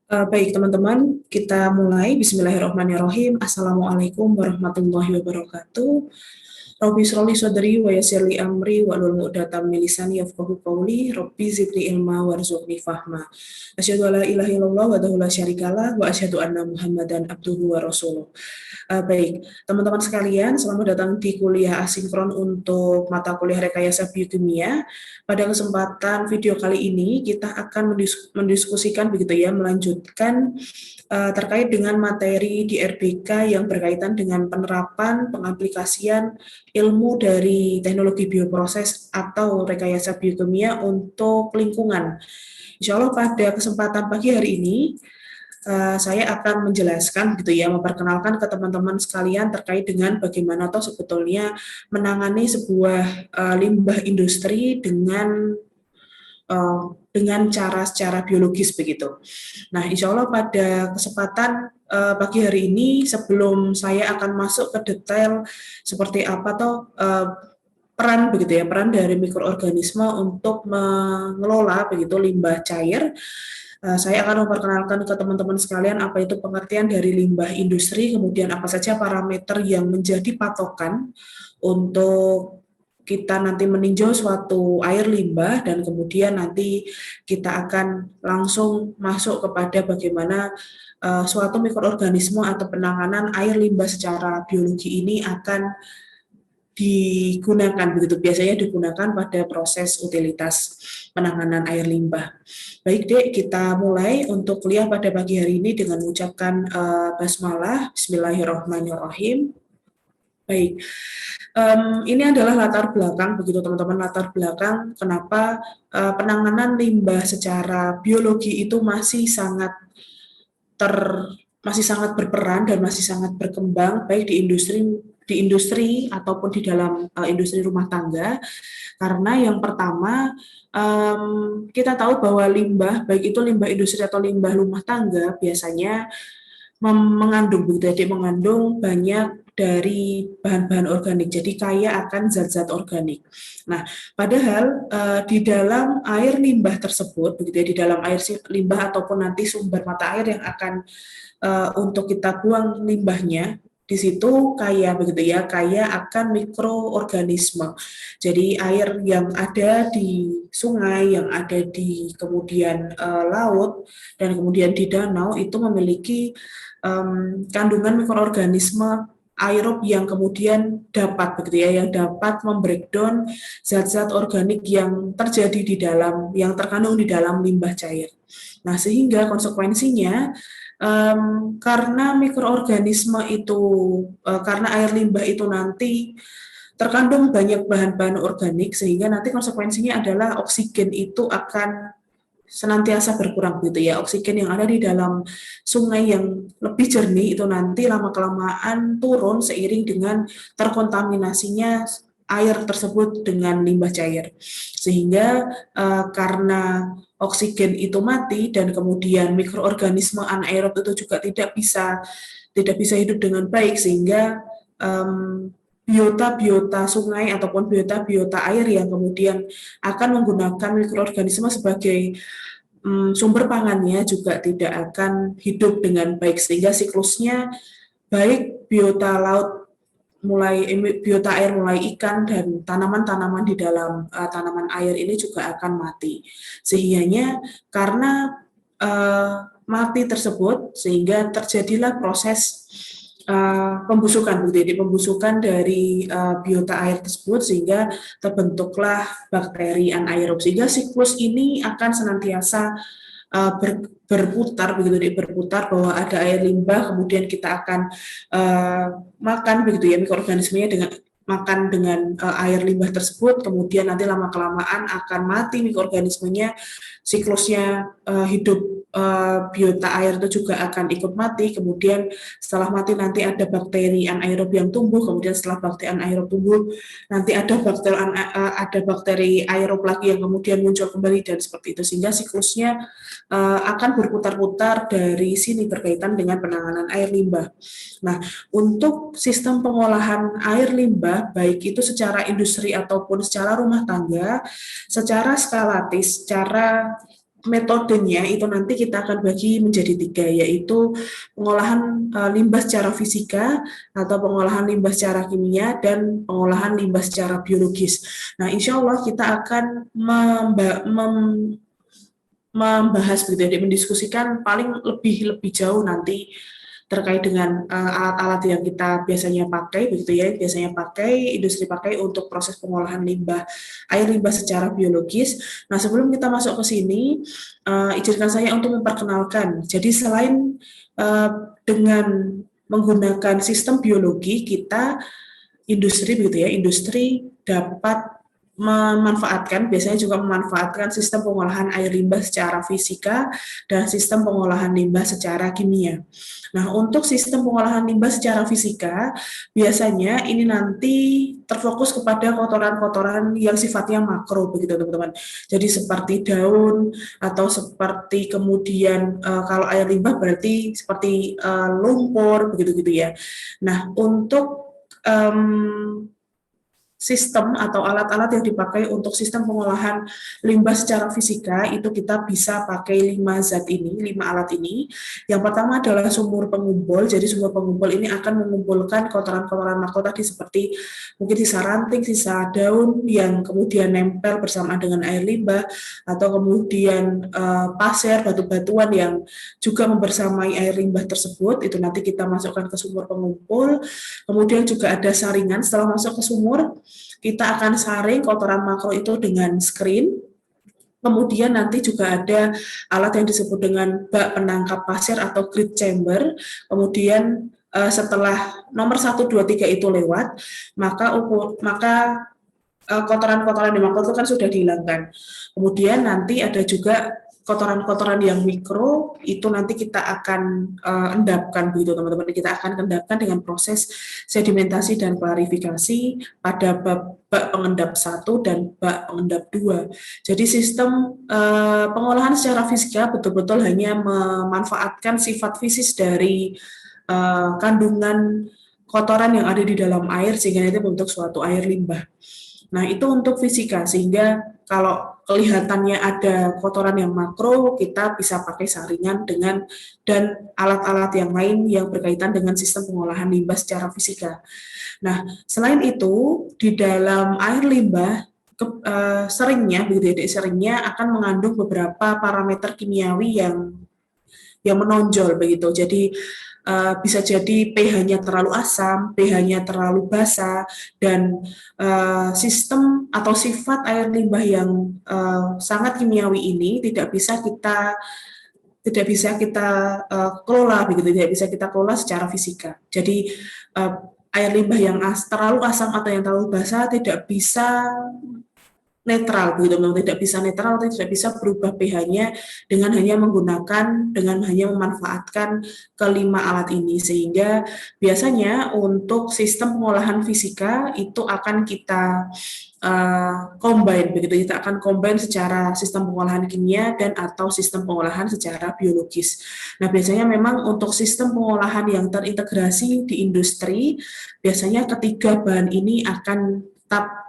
Baik teman-teman, kita mulai. Bismillahirrahmanirrahim. Assalamualaikum warahmatullahi wabarakatuh. Rabbi shrahli sadri wa yassir li amri wahlul 'uqdatam min lisani yafqahu qawli. Rabbi zidni ilma warzuqni fahma. Asyhadu an la ilaha illallah wahdahu la syarikalah wa asyhadu anna Muhammadan abduhu wa rasuluh. Baik, teman-teman sekalian, selamat datang di kuliah asinkron untuk mata kuliah rekayasa biokimia. Pada kesempatan video kali ini, kita akan mendiskusikan begitu ya, melanjutkan terkait dengan materi di RBK yang berkaitan dengan penerapan pengaplikasian ilmu dari teknologi bioproses atau rekayasa biokimia untuk lingkungan. Insya Allah pada kesempatan pagi hari ini saya akan menjelaskan gitu ya, memperkenalkan ke teman-teman sekalian terkait dengan bagaimana toh sebetulnya menangani sebuah limbah industri dengan cara secara biologis begitu. Nah, insya Allah pada kesempatan pagi hari ini, sebelum saya akan masuk ke detail seperti apa toh peran begitu ya, peran dari mikroorganisme untuk mengelola begitu limbah cair. Saya akan memperkenalkan ke teman-teman sekalian apa itu pengertian dari limbah industri, kemudian apa saja parameter yang menjadi patokan untuk kita nanti meninjau suatu air limbah, dan kemudian nanti kita akan langsung masuk kepada bagaimana suatu mikroorganisme atau penanganan air limbah secara biologi ini akan digunakan begitu, biasanya digunakan pada proses utilitas penanganan air limbah. Baik Dek, kita mulai untuk kuliah pada pagi hari ini dengan mengucapkan basmalah, Bismillahirrahmanirrahim. Baik, ini adalah latar belakang begitu teman-teman, latar belakang kenapa penanganan limbah secara biologi itu ter masih sangat berperan dan masih sangat berkembang baik di industri ataupun di dalam industri rumah tangga. Karena yang pertama, kita tahu bahwa limbah, baik itu limbah industri atau limbah rumah tangga, biasanya mengandung mengandung banyak dari bahan-bahan organik, jadi kaya akan zat-zat organik. Nah, padahal di dalam air limbah tersebut, begitu ya, di dalam air limbah ataupun nanti sumber mata air yang akan untuk kita buang limbahnya, di situ kaya begitu ya, kaya akan mikroorganisme. Jadi air yang ada di sungai, yang ada di kemudian laut dan kemudian di danau itu memiliki kandungan mikroorganisme aerob yang kemudian dapat begitu ya, yang dapat membreakdown zat-zat organik yang terjadi di dalam, yang terkandung di dalam limbah cair. Nah, sehingga konsekuensinya karena mikroorganisme itu, karena air limbah itu nanti terkandung banyak bahan-bahan organik, sehingga nanti konsekuensinya adalah oksigen itu akan senantiasa berkurang gitu ya. Oksigen yang ada di dalam sungai yang lebih jernih itu nanti lama-kelamaan turun seiring dengan terkontaminasinya air tersebut dengan limbah cair. Sehingga karena oksigen itu mati dan kemudian mikroorganisme anaerob itu juga tidak bisa hidup dengan baik, sehingga biota-biota sungai ataupun biota-biota air yang kemudian akan menggunakan mikroorganisme sebagai sumber pangannya juga tidak akan hidup dengan baik, sehingga siklusnya baik biota laut mulai biota air, mulai ikan dan tanaman-tanaman di dalam tanaman air ini juga akan mati. Sehingga karena mati tersebut, sehingga terjadilah proses pembusukan, pembusukan dari biota air tersebut, sehingga terbentuklah bakteri anaerob, sehingga siklus ini akan senantiasa berputar berputar, bahwa ada air limbah, kemudian kita akan makan begitu ya, mikroorganismenya dengan makan dengan air limbah tersebut, kemudian nanti lama kelamaan akan mati mikroorganismenya, siklusnya hidup biota air itu juga akan ikut mati. Kemudian setelah mati nanti ada bakteri anaerob yang tumbuh, kemudian setelah bakteri anaerob tumbuh nanti ada bakteri aerob lagi yang kemudian muncul kembali, dan seperti itu, sehingga siklusnya akan berputar-putar dari sini berkaitan dengan penanganan air limbah. Nah, untuk sistem pengolahan air limbah, baik itu secara industri ataupun secara rumah tangga, secara skalatis, secara metodenya itu nanti kita akan bagi menjadi 3, yaitu pengolahan limbah secara fisika atau pengolahan limbah secara kimia dan pengolahan limbah secara biologis. Nah, insya Allah kita akan membahas begitu ya, mendiskusikan paling lebih jauh nanti terkait dengan alat-alat yang kita biasanya pakai begitu ya, industri pakai untuk proses pengolahan air limbah secara biologis. Nah, sebelum kita masuk ke sini, izinkan saya untuk memperkenalkan. Jadi selain dengan menggunakan sistem biologi, industri dapat biasanya juga memanfaatkan sistem pengolahan air limbah secara fisika dan sistem pengolahan limbah secara kimia. Nah, untuk sistem pengolahan limbah secara fisika, biasanya ini nanti terfokus kepada kotoran-kotoran yang sifatnya makro, begitu teman-teman. Jadi seperti daun, atau seperti kemudian kalau air limbah berarti seperti lumpur, begitu-gitu ya. Nah, untuk sistem atau alat-alat yang dipakai untuk sistem pengolahan limbah secara fisika itu kita bisa pakai 5 alat ini. Yang pertama adalah sumur pengumpul. Jadi sumur pengumpul ini akan mengumpulkan kotoran-kotoran makro tadi seperti mungkin sisa ranting, sisa daun yang kemudian nempel bersama dengan air limbah, atau kemudian pasir, batu-batuan yang juga membersamai air limbah tersebut. Itu nanti kita masukkan ke sumur pengumpul. Kemudian juga ada saringan. Setelah masuk ke sumur, kita akan saring kotoran makro itu dengan screen. Kemudian nanti juga ada alat yang disebut dengan bak penangkap pasir atau grid chamber. Kemudian setelah nomor 1, 2, 3 itu lewat, maka kotoran-kotoran di makro itu kan sudah dihilangkan. Kemudian nanti ada juga kotoran-kotoran yang mikro, itu nanti kita akan endapkan begitu teman-teman. Kita akan endapkan dengan proses sedimentasi dan klarifikasi pada bak pengendap 1 dan bak pengendap 2. Jadi sistem pengolahan secara fisika betul-betul hanya memanfaatkan sifat fisis dari kandungan kotoran yang ada di dalam air sehingga nanti membentuk suatu air limbah. Nah, itu untuk fisika, sehingga kalau kelihatannya ada kotoran yang makro, kita bisa pakai saringan dan alat-alat yang lain yang berkaitan dengan sistem pengolahan limbah secara fisika. Nah, selain itu, di dalam air limbah, seringnya akan mengandung beberapa parameter kimiawi yang menonjol begitu. Jadi bisa jadi pH-nya terlalu asam, pH-nya terlalu basa, dan sistem atau sifat air limbah yang sangat kimiawi ini tidak bisa kita kelola begitu, tidak bisa kita kelola secara fisika. Jadi air limbah yang terlalu asam atau yang terlalu basa tidak bisa netral begitu, tidak bisa netral atau tidak bisa berubah pH-nya dengan hanya memanfaatkan kelima alat ini, sehingga biasanya untuk sistem pengolahan fisika itu akan kita combine begitu, kita akan combine secara sistem pengolahan kimia dan atau sistem pengolahan secara biologis. Nah, biasanya memang untuk sistem pengolahan yang terintegrasi di industri, biasanya ketiga bahan ini akan tetap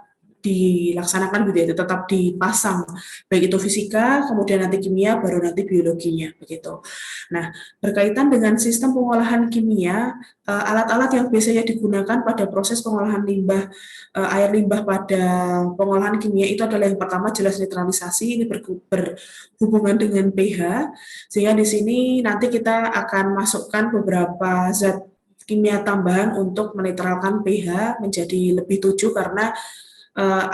dilaksanakan begitu, tetap dipasang, baik itu fisika, kemudian nanti kimia, baru nanti biologinya begitu. Nah, berkaitan dengan sistem pengolahan kimia, alat-alat yang biasanya digunakan pada proses pengolahan air limbah pada pengolahan kimia itu adalah yang pertama jelas netralisasi, ini berhubungan dengan pH, sehingga di sini nanti kita akan masukkan beberapa zat kimia tambahan untuk menetralkan pH menjadi lebih 7, karena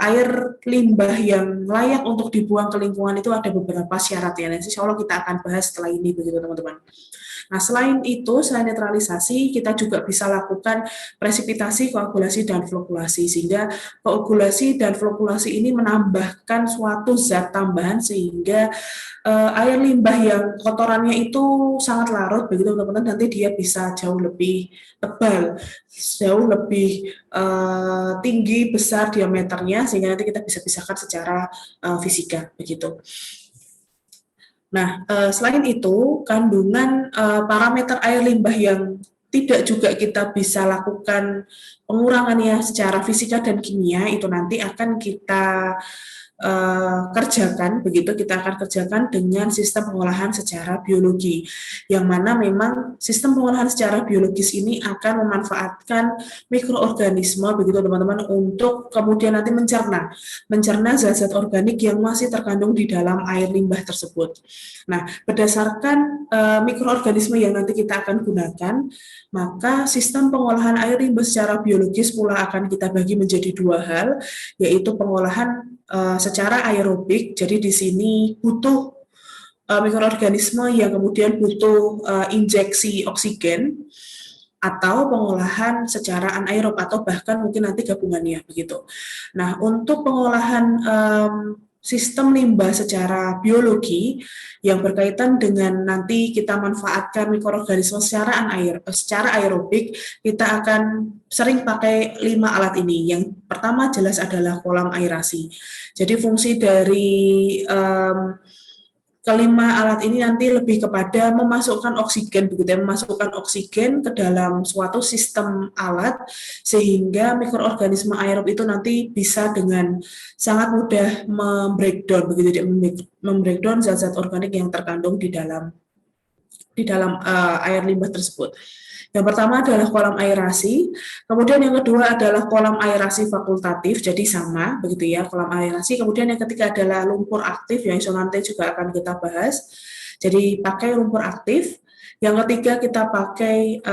air limbah yang layak untuk dibuang ke lingkungan itu ada beberapa syarat ya. Nanti insya Allah kita akan bahas setelah ini begitu teman-teman. Nah, selain netralisasi, kita juga bisa lakukan presipitasi, koagulasi, dan flokkulasi, sehingga koagulasi dan flokkulasi ini menambahkan suatu zat tambahan sehingga air limbah yang kotorannya itu sangat larut begitu teman-teman, nanti dia bisa jauh lebih tebal, jauh lebih tinggi, besar diameternya, sehingga nanti kita bisa pisahkan secara fisika begitu. Nah, selain itu, kandungan parameter air limbah yang tidak juga kita bisa lakukan pengurangannya secara fisika dan kimia, itu nanti akan kita kerjakan, begitu kita akan kerjakan dengan sistem pengolahan secara biologi, yang mana memang sistem pengolahan secara biologis ini akan memanfaatkan mikroorganisme, begitu teman-teman, untuk kemudian nanti mencerna zat-zat organik yang masih terkandung di dalam air limbah tersebut. Nah, berdasarkan mikroorganisme yang nanti kita akan gunakan, maka sistem pengolahan air limbah secara biologis pula akan kita bagi menjadi dua hal, yaitu pengolahan secara aerobik. Jadi di sini butuh mikroorganisme yang kemudian butuh injeksi oksigen, atau pengolahan secara anaerob atau bahkan mungkin nanti gabungannya begitu. Nah, untuk pengolahan sistem limbah secara biologi yang berkaitan dengan nanti kita manfaatkan mikroorganisme secara aerobik, kita akan sering pakai 5 alat ini. Yang pertama jelas adalah kolam aerasi. Jadi fungsi dari kelima alat ini nanti lebih kepada memasukkan oksigen, begitu ya, memasukkan oksigen ke dalam suatu sistem alat sehingga mikroorganisme aerob itu nanti bisa dengan sangat mudah membreakdown, begitu, membreakdown zat-zat organik yang terkandung di dalam air limbah tersebut. Yang pertama adalah kolam aerasi, kemudian yang kedua adalah kolam aerasi fakultatif, jadi sama begitu ya, kolam aerasi. Kemudian yang ketiga adalah lumpur aktif, yang nanti juga akan kita bahas. Jadi pakai lumpur aktif. Yang ketiga kita pakai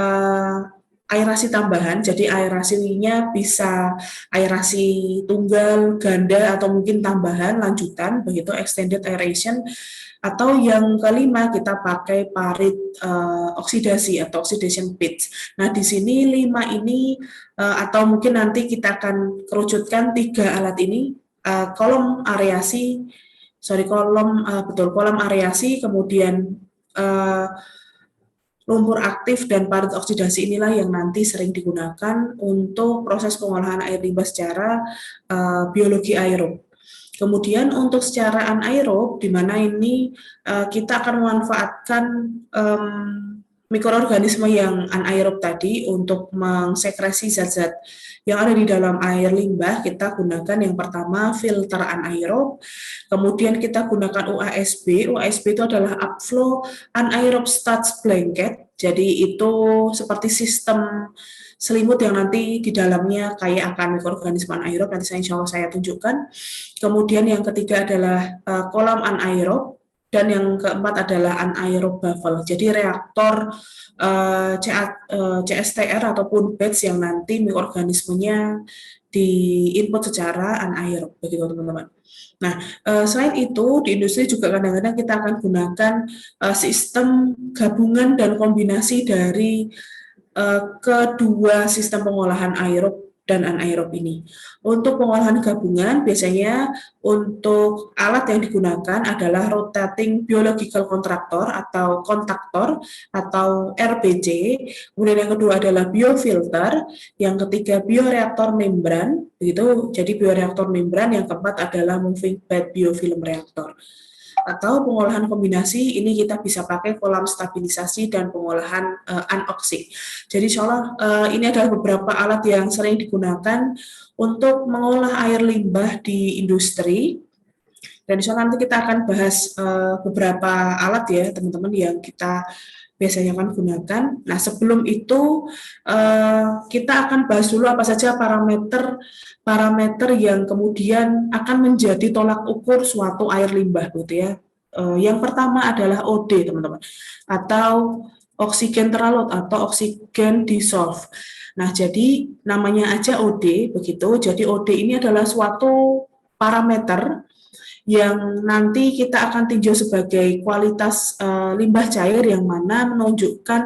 aerasi tambahan, jadi aerasinya bisa aerasi tunggal, ganda, atau mungkin tambahan, lanjutan, begitu, extended aeration. Atau yang kelima kita pakai parit oksidasi atau oxidation pitch. Nah, di sini 5 ini atau mungkin nanti kita akan kerucutkan 3 alat ini, kolom areasi, kemudian lumpur aktif dan parit oksidasi inilah yang nanti sering digunakan untuk proses pengolahan air limbah secara biologi aerob. Kemudian untuk secara anaerob, di mana ini kita akan memanfaatkan mikroorganisme yang anaerob tadi untuk mengsekresi zat-zat yang ada di dalam air limbah. Kita gunakan yang pertama filter anaerob, kemudian kita gunakan UASB. UASB itu adalah upflow anaerob starch blanket. Jadi itu seperti sistem selimut yang nanti di dalamnya kayak akan mikroorganisme anaerob, nanti insya Allah saya tunjukkan. Kemudian yang ketiga adalah kolam anaerob, dan yang keempat adalah anaerob buffer. Jadi reaktor CSTR ataupun batch yang nanti mikroorganismenya diinput secara anaerob, begitu teman-teman. Nah, selain itu di industri juga kadang-kadang kita akan gunakan sistem gabungan dan kombinasi dari kedua sistem pengolahan aerob dan anaerob ini. Untuk pengolahan gabungan, biasanya untuk alat yang digunakan adalah rotating biological contractor atau kontaktor atau RBC. Kemudian yang kedua adalah biofilter, yang ketiga bioreaktor membran, begitu. Jadi bioreaktor membran, yang keempat adalah moving bed biofilm reaktor. Atau pengolahan kombinasi ini kita bisa pakai kolam stabilisasi dan pengolahan anoksik. Jadi insya Allah ini adalah beberapa alat yang sering digunakan untuk mengolah air limbah di industri. Dan insya Allah nanti kita akan bahas beberapa alat ya teman-teman yang kita biasanya akan gunakan. Nah, sebelum itu kita akan bahas dulu apa saja parameter yang kemudian akan menjadi tolak ukur suatu air limbah, gitu ya. Yang pertama adalah OD, teman-teman, atau oksigen terlarut atau oksigen dissolve. Nah, jadi namanya aja OD, begitu. Jadi OD ini adalah suatu parameter yang nanti kita akan tinjau sebagai kualitas limbah cair yang mana menunjukkan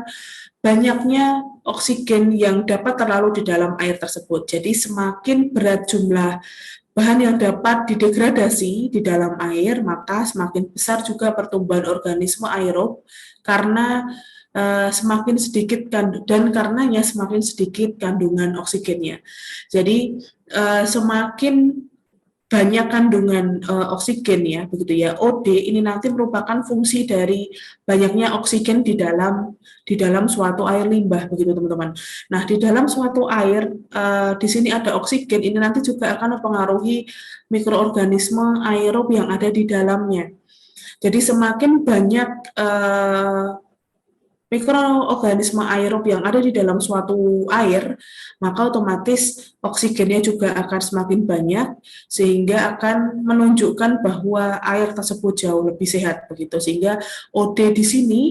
banyaknya oksigen yang dapat terlarut di dalam air tersebut. Jadi semakin berat jumlah bahan yang dapat didegradasi di dalam air, maka semakin besar juga pertumbuhan organisme aerob karena semakin sedikit dan karenanya semakin sedikit kandungan oksigennya. Jadi semakin banyak kandungan oksigen ya, begitu ya. OD ini nanti merupakan fungsi dari banyaknya oksigen di dalam suatu air limbah, begitu teman-teman. Nah, di dalam suatu air di sini ada oksigen, ini nanti juga akan mempengaruhi mikroorganisme aerob yang ada di dalamnya. Jadi semakin banyak mikroorganisme aerob yang ada di dalam suatu air, maka otomatis oksigennya juga akan semakin banyak, sehingga akan menunjukkan bahwa air tersebut jauh lebih sehat begitu. Sehingga OD di sini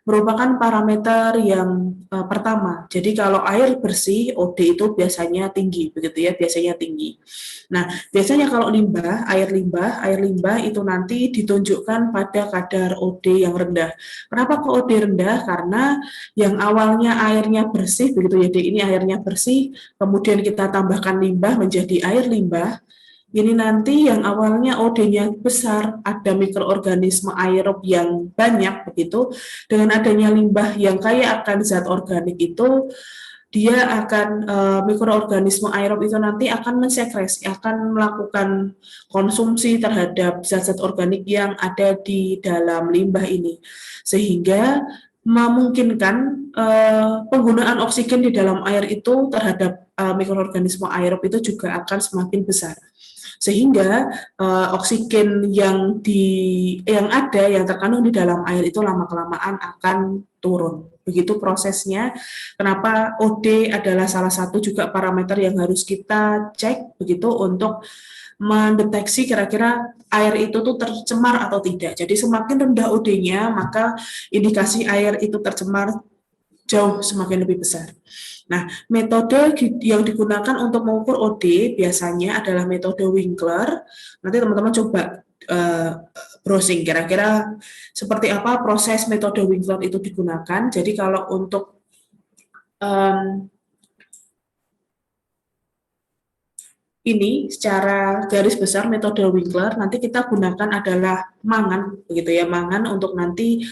merupakan parameter yang pertama. Jadi kalau air bersih, OD itu biasanya tinggi, begitu ya, biasanya tinggi. Nah, biasanya kalau air limbah itu nanti ditunjukkan pada kadar OD yang rendah. Kenapa kok OD rendah? Karena yang awalnya airnya bersih, begitu ya, ini airnya bersih, kemudian kita tambahkan limbah menjadi air limbah, ini nanti yang awalnya OD-nya besar, ada mikroorganisme aerob yang banyak begitu, dengan adanya limbah yang kaya akan zat organik itu, dia akan mikroorganisme aerob itu nanti akan mensekresi, akan melakukan konsumsi terhadap zat-zat organik yang ada di dalam limbah ini, sehingga memungkinkan penggunaan oksigen di dalam air itu terhadap mikroorganisme aerob itu juga akan semakin besar, sehingga oksigen yang terkandung di dalam air itu lama-kelamaan akan turun. Begitu prosesnya. Kenapa OD adalah salah satu juga parameter yang harus kita cek begitu untuk mendeteksi kira-kira air itu tuh tercemar atau tidak. Jadi semakin rendah OD-nya, maka indikasi air itu tercemar jauh semakin lebih besar. Nah, metode yang digunakan untuk mengukur OD biasanya adalah metode Winkler. Nanti teman-teman coba browsing kira-kira seperti apa proses metode Winkler itu digunakan. Jadi kalau untuk ini secara garis besar metode Winkler nanti kita gunakan adalah mangan, begitu ya, mangan untuk nanti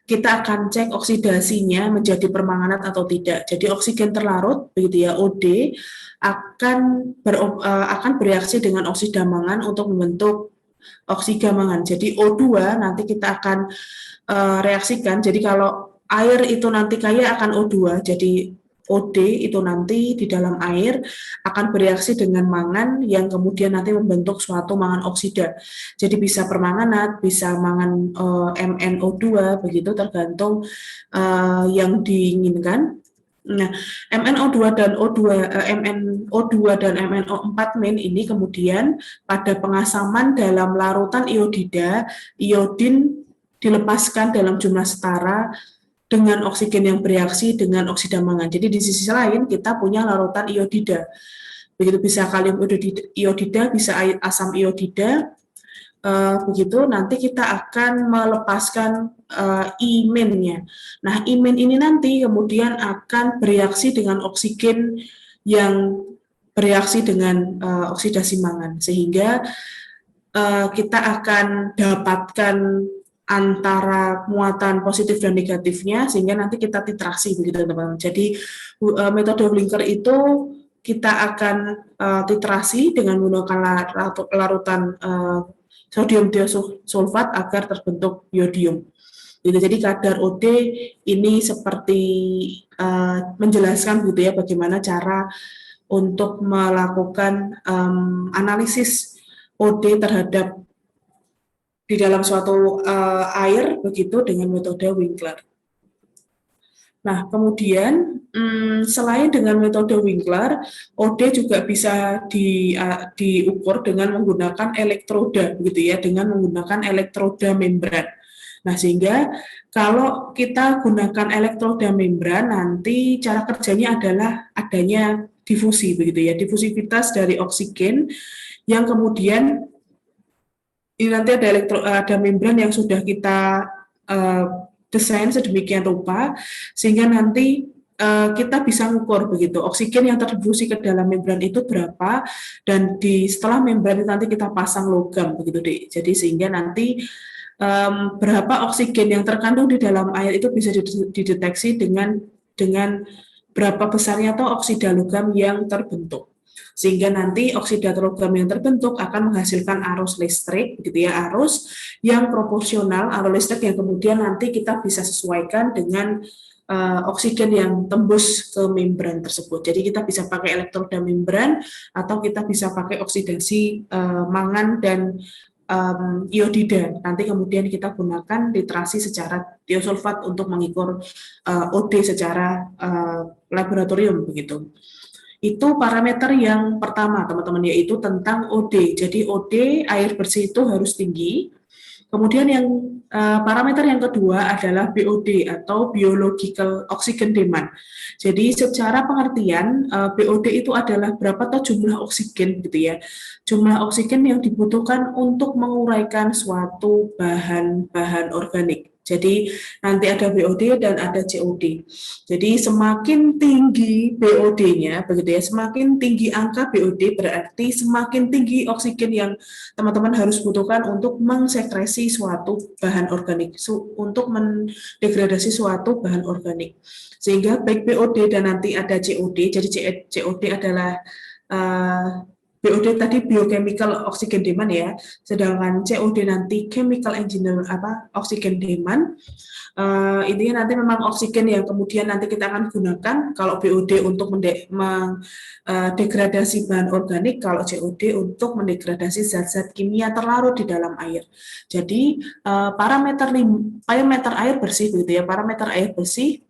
kita akan cek oksidasinya menjadi permanganat atau tidak. Jadi oksigen terlarut, begitu ya, OD akan bereaksi dengan oksida mangan untuk membentuk oksiga mangan. Jadi O2 nanti kita akan reaksikan. Jadi kalau air itu nanti kaya akan O2, jadi OD itu nanti di dalam air akan bereaksi dengan mangan yang kemudian nanti membentuk suatu mangan oksida. Jadi bisa permanganat, bisa mangan MnO2, begitu tergantung yang diinginkan. Nah, MnO2 dan MnO2 dan MnO4- ini kemudian pada pengasaman dalam larutan iodida, iodin dilepaskan dalam jumlah setara dengan oksigen yang bereaksi dengan oksida mangan. Jadi di sisi lain kita punya larutan iodida. Begitu bisa kalium iodida, bisa asam iodida. Begitu nanti kita akan melepaskan imennya. Nah, imen ini nanti kemudian akan bereaksi dengan oksigen yang bereaksi dengan oksidasi mangan, sehingga kita akan dapatkan antara muatan positif dan negatifnya, sehingga nanti kita titrasi begitu teman-teman. Jadi metode Winkler itu kita akan titrasi dengan menggunakan larutan sodium diosulfat agar terbentuk iodium. Jadi kadar OD ini seperti menjelaskan gitu ya bagaimana cara untuk melakukan analisis OD terhadap di dalam suatu air begitu dengan metode Winkler. Nah, kemudian selain dengan metode Winkler, OD juga bisa diukur dengan menggunakan elektroda, begitu ya, dengan menggunakan elektroda membran. Nah, sehingga kalau kita gunakan elektroda membran, nanti cara kerjanya adalah adanya difusi, begitu ya, difusivitas dari oksigen yang kemudian ini nanti ada membran yang sudah kita desain sedemikian rupa sehingga nanti kita bisa mengukur begitu oksigen yang terdifusi ke dalam membran itu berapa, dan setelah membran itu nanti kita pasang logam begitu deh. Jadi sehingga nanti berapa oksigen yang terkandung di dalam air itu bisa dideteksi dengan berapa besarnya atau oksida logam yang terbentuk. Sehingga nanti oksida logam yang terbentuk akan menghasilkan arus listrik, gitu ya, arus yang proporsional, arus listrik yang kemudian nanti kita bisa sesuaikan dengan oksigen yang tembus ke membran tersebut. Jadi kita bisa pakai elektroda membran atau kita bisa pakai oksidasi mangan dan iodida. Nanti kemudian kita gunakan titrasi secara tiosulfat untuk mengukur OD secara laboratorium begitu. Itu parameter yang pertama, teman-teman, yaitu tentang OD. Jadi OD air bersih itu harus tinggi. Kemudian yang parameter yang kedua adalah BOD atau biological oxygen demand. Jadi secara pengertian BOD itu adalah berapa toh jumlah oksigen gitu ya. Jumlah oksigen yang dibutuhkan untuk menguraikan suatu bahan-bahan organik. Jadi nanti ada BOD dan ada COD. Jadi semakin tinggi BOD-nya, begitu ya, semakin tinggi angka BOD berarti semakin tinggi oksigen yang teman-teman harus butuhkan untuk mensekresi suatu bahan organik, untuk mendegradasi suatu bahan organik. Sehingga baik BOD dan nanti ada COD, jadi COD adalah BOD tadi biochemical oxygen demand ya, sedangkan COD nanti chemical engineer oxygen demand. Intinya nanti memang oksigen yang kemudian nanti kita akan gunakan, kalau BOD untuk mendegradasi bahan organik, kalau COD untuk mendegradasi zat-zat kimia terlarut di dalam air. Jadi parameter air bersih begitu ya, parameter air bersih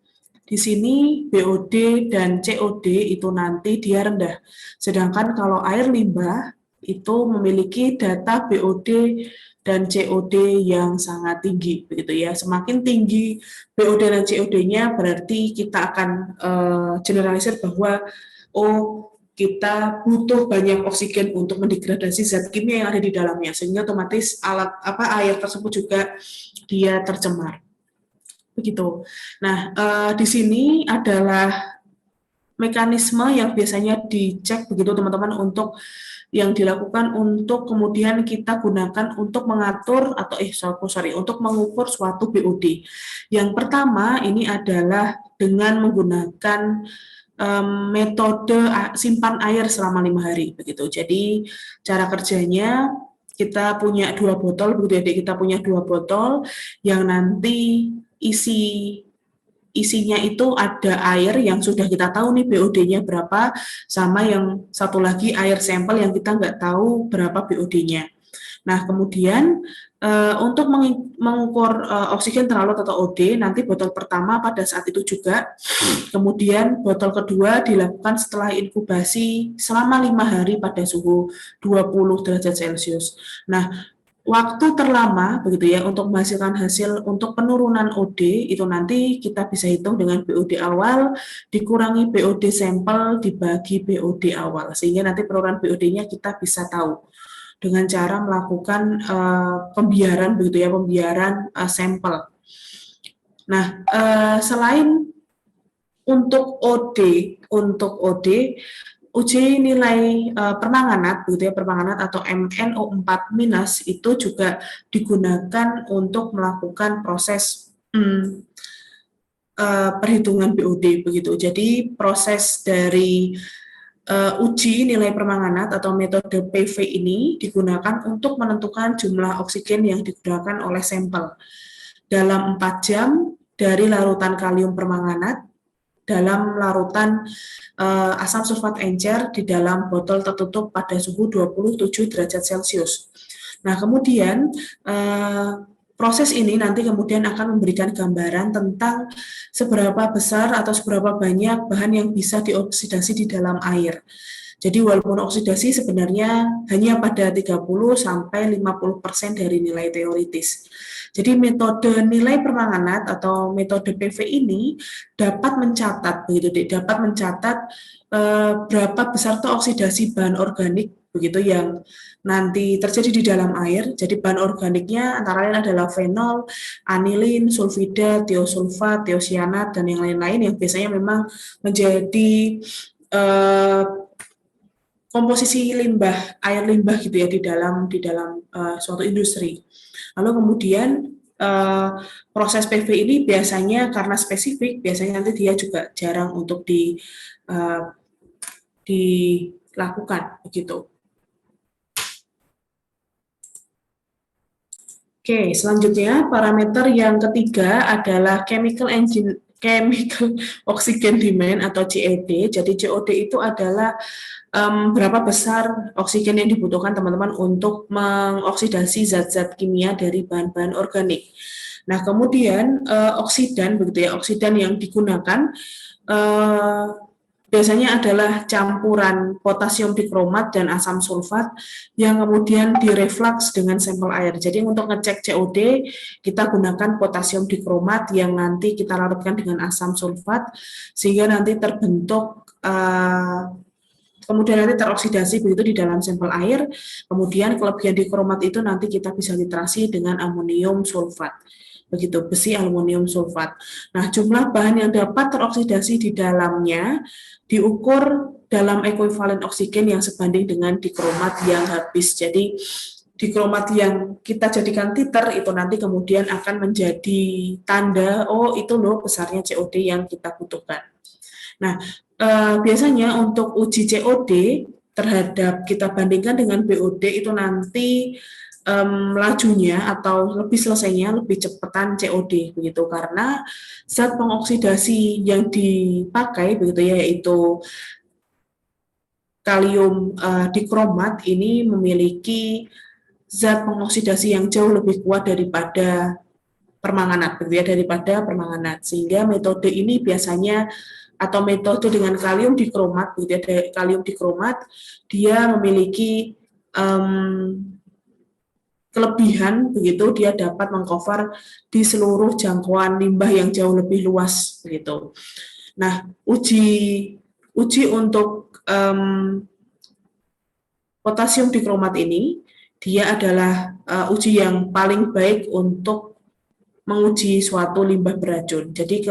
di sini BOD dan COD itu nanti dia rendah. Sedangkan kalau air limbah itu memiliki data BOD dan COD yang sangat tinggi begitu ya. Semakin tinggi BOD dan COD-nya berarti kita akan generalisir bahwa kita butuh banyak oksigen untuk mendegradasi zat kimia yang ada di dalamnya, sehingga otomatis air tersebut juga dia tercemar. Begitu. Nah, di sini adalah mekanisme yang biasanya dicek begitu teman-teman, untuk yang dilakukan untuk kemudian kita gunakan untuk mengatur atau untuk mengukur suatu BOD. Yang pertama ini adalah dengan menggunakan metode simpan air selama 5 hari begitu. Jadi cara kerjanya kita punya 2 botol begitu ya, kita punya 2 botol yang nanti isinya itu ada air yang sudah kita tahu nih BOD-nya berapa, sama yang satu lagi air sampel yang kita nggak tahu berapa BOD-nya. Nah, kemudian untuk mengukur oksigen terlarut atau OD, nanti botol pertama pada saat itu juga, kemudian botol kedua dilakukan setelah inkubasi selama 5 hari pada suhu 20 derajat Celcius. Nah, waktu terlama begitu ya untuk menghasilkan hasil untuk penurunan OD itu nanti kita bisa hitung dengan BOD awal dikurangi BOD sampel dibagi BOD awal, sehingga nanti penurunan BOD-nya kita bisa tahu dengan cara melakukan pembiaran begitu ya, pembiaran sampel. Nah, selain untuk OD uji nilai permanganat begitu ya, permanganat atau MnO4- itu juga digunakan untuk melakukan proses perhitungan BOD begitu. Jadi proses dari uji nilai permanganat atau metode PV ini digunakan untuk menentukan jumlah oksigen yang digunakan oleh sampel dalam 4 jam dari larutan kalium permanganat dalam larutan asam sulfat encer di dalam botol tertutup pada suhu 27 derajat Celcius. Nah, kemudian proses ini nanti kemudian akan memberikan gambaran tentang seberapa besar atau seberapa banyak bahan yang bisa dioksidasi di dalam air. Jadi walaupun oksidasi sebenarnya hanya pada 30-50% dari nilai teoritis. Jadi metode nilai permanganat atau metode PV ini dapat mencatat berapa besar tuh oksidasi bahan organik begitu yang nanti terjadi di dalam air. Jadi bahan organiknya antara lain adalah fenol, anilin, sulfida, tiosulfat, tiosianat, dan yang lain-lain yang biasanya memang menjadi komposisi air limbah gitu ya di dalam suatu industri. Lalu kemudian proses PV ini biasanya karena spesifik, biasanya nanti dia juga jarang untuk dilakukan begitu. Oke, selanjutnya parameter yang ketiga adalah chemical oxygen demand atau COD. Jadi COD itu adalah berapa besar oksigen yang dibutuhkan teman-teman untuk mengoksidasi zat-zat kimia dari bahan-bahan organik. Nah, kemudian oksidan begitu ya, oksidan yang digunakan eh, biasanya adalah campuran potasium dikromat dan asam sulfat yang kemudian direflux dengan sampel air. Jadi untuk ngecek COD, kita gunakan potasium dikromat yang nanti kita larutkan dengan asam sulfat sehingga nanti terbentuk kemudian nanti teroksidasi begitu di dalam sampel air. Kemudian kelebihan dikromat itu nanti kita bisa literasi dengan amonium sulfat. Begitu, besi aluminium sulfat. Nah, jumlah bahan yang dapat teroksidasi di dalamnya diukur dalam ekuivalen oksigen yang sebanding dengan dikromat yang habis. Jadi dikromat yang kita jadikan titer itu nanti kemudian akan menjadi tanda, oh itu loh besarnya COD yang kita butuhkan. Nah, biasanya untuk uji COD terhadap kita bandingkan dengan BOD itu nanti lajunya atau lebih selesainya lebih cepetan COD begitu karena zat pengoksidasi yang dipakai begitu ya yaitu kalium dikromat ini memiliki zat pengoksidasi yang jauh lebih kuat daripada permanganat begitu ya daripada permanganat sehingga metode ini biasanya atau metode dengan kalium dikromat begitu ya kalium dikromat dia memiliki kelebihan begitu dia dapat mengcover di seluruh jangkauan limbah yang jauh lebih luas begitu. Nah, uji untuk potasium dikromat ini dia adalah uji yang paling baik untuk menguji suatu limbah beracun. Jadi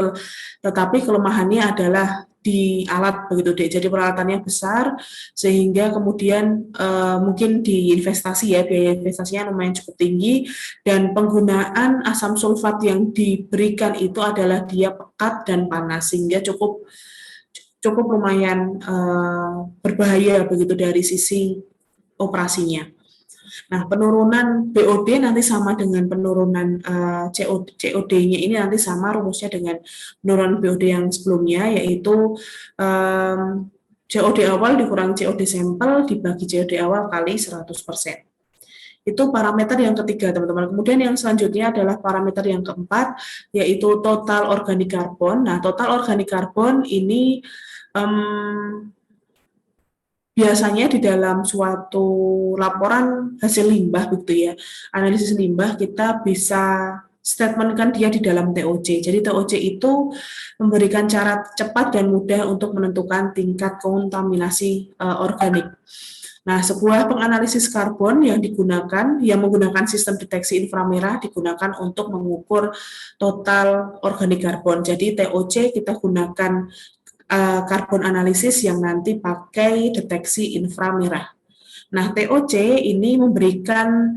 tetapi kelemahannya adalah di alat begitu deh. Jadi peralatannya besar sehingga kemudian mungkin di investasi ya biaya investasinya lumayan cukup tinggi dan penggunaan asam sulfat yang diberikan itu adalah dia pekat dan panas sehingga cukup lumayan berbahaya begitu dari sisi operasinya. Nah, penurunan BOD nanti sama dengan penurunan COD-nya ini nanti sama rumusnya dengan penurunan BOD yang sebelumnya, yaitu COD awal dikurang COD sampel dibagi COD awal kali 100%. Itu parameter yang ketiga, teman-teman. Kemudian yang selanjutnya adalah parameter yang keempat, yaitu total organik karbon. Nah, total organik karbon ini biasanya di dalam suatu laporan hasil limbah begitu ya, analisis limbah kita bisa statementkan dia di dalam TOC. Jadi TOC itu memberikan cara cepat dan mudah untuk menentukan tingkat kontaminasi organik. Nah, sebuah penganalisis karbon yang menggunakan sistem deteksi inframerah digunakan untuk mengukur total organik karbon. Jadi TOC kita gunakan karbon analisis yang nanti pakai deteksi inframerah. Nah, TOC ini memberikan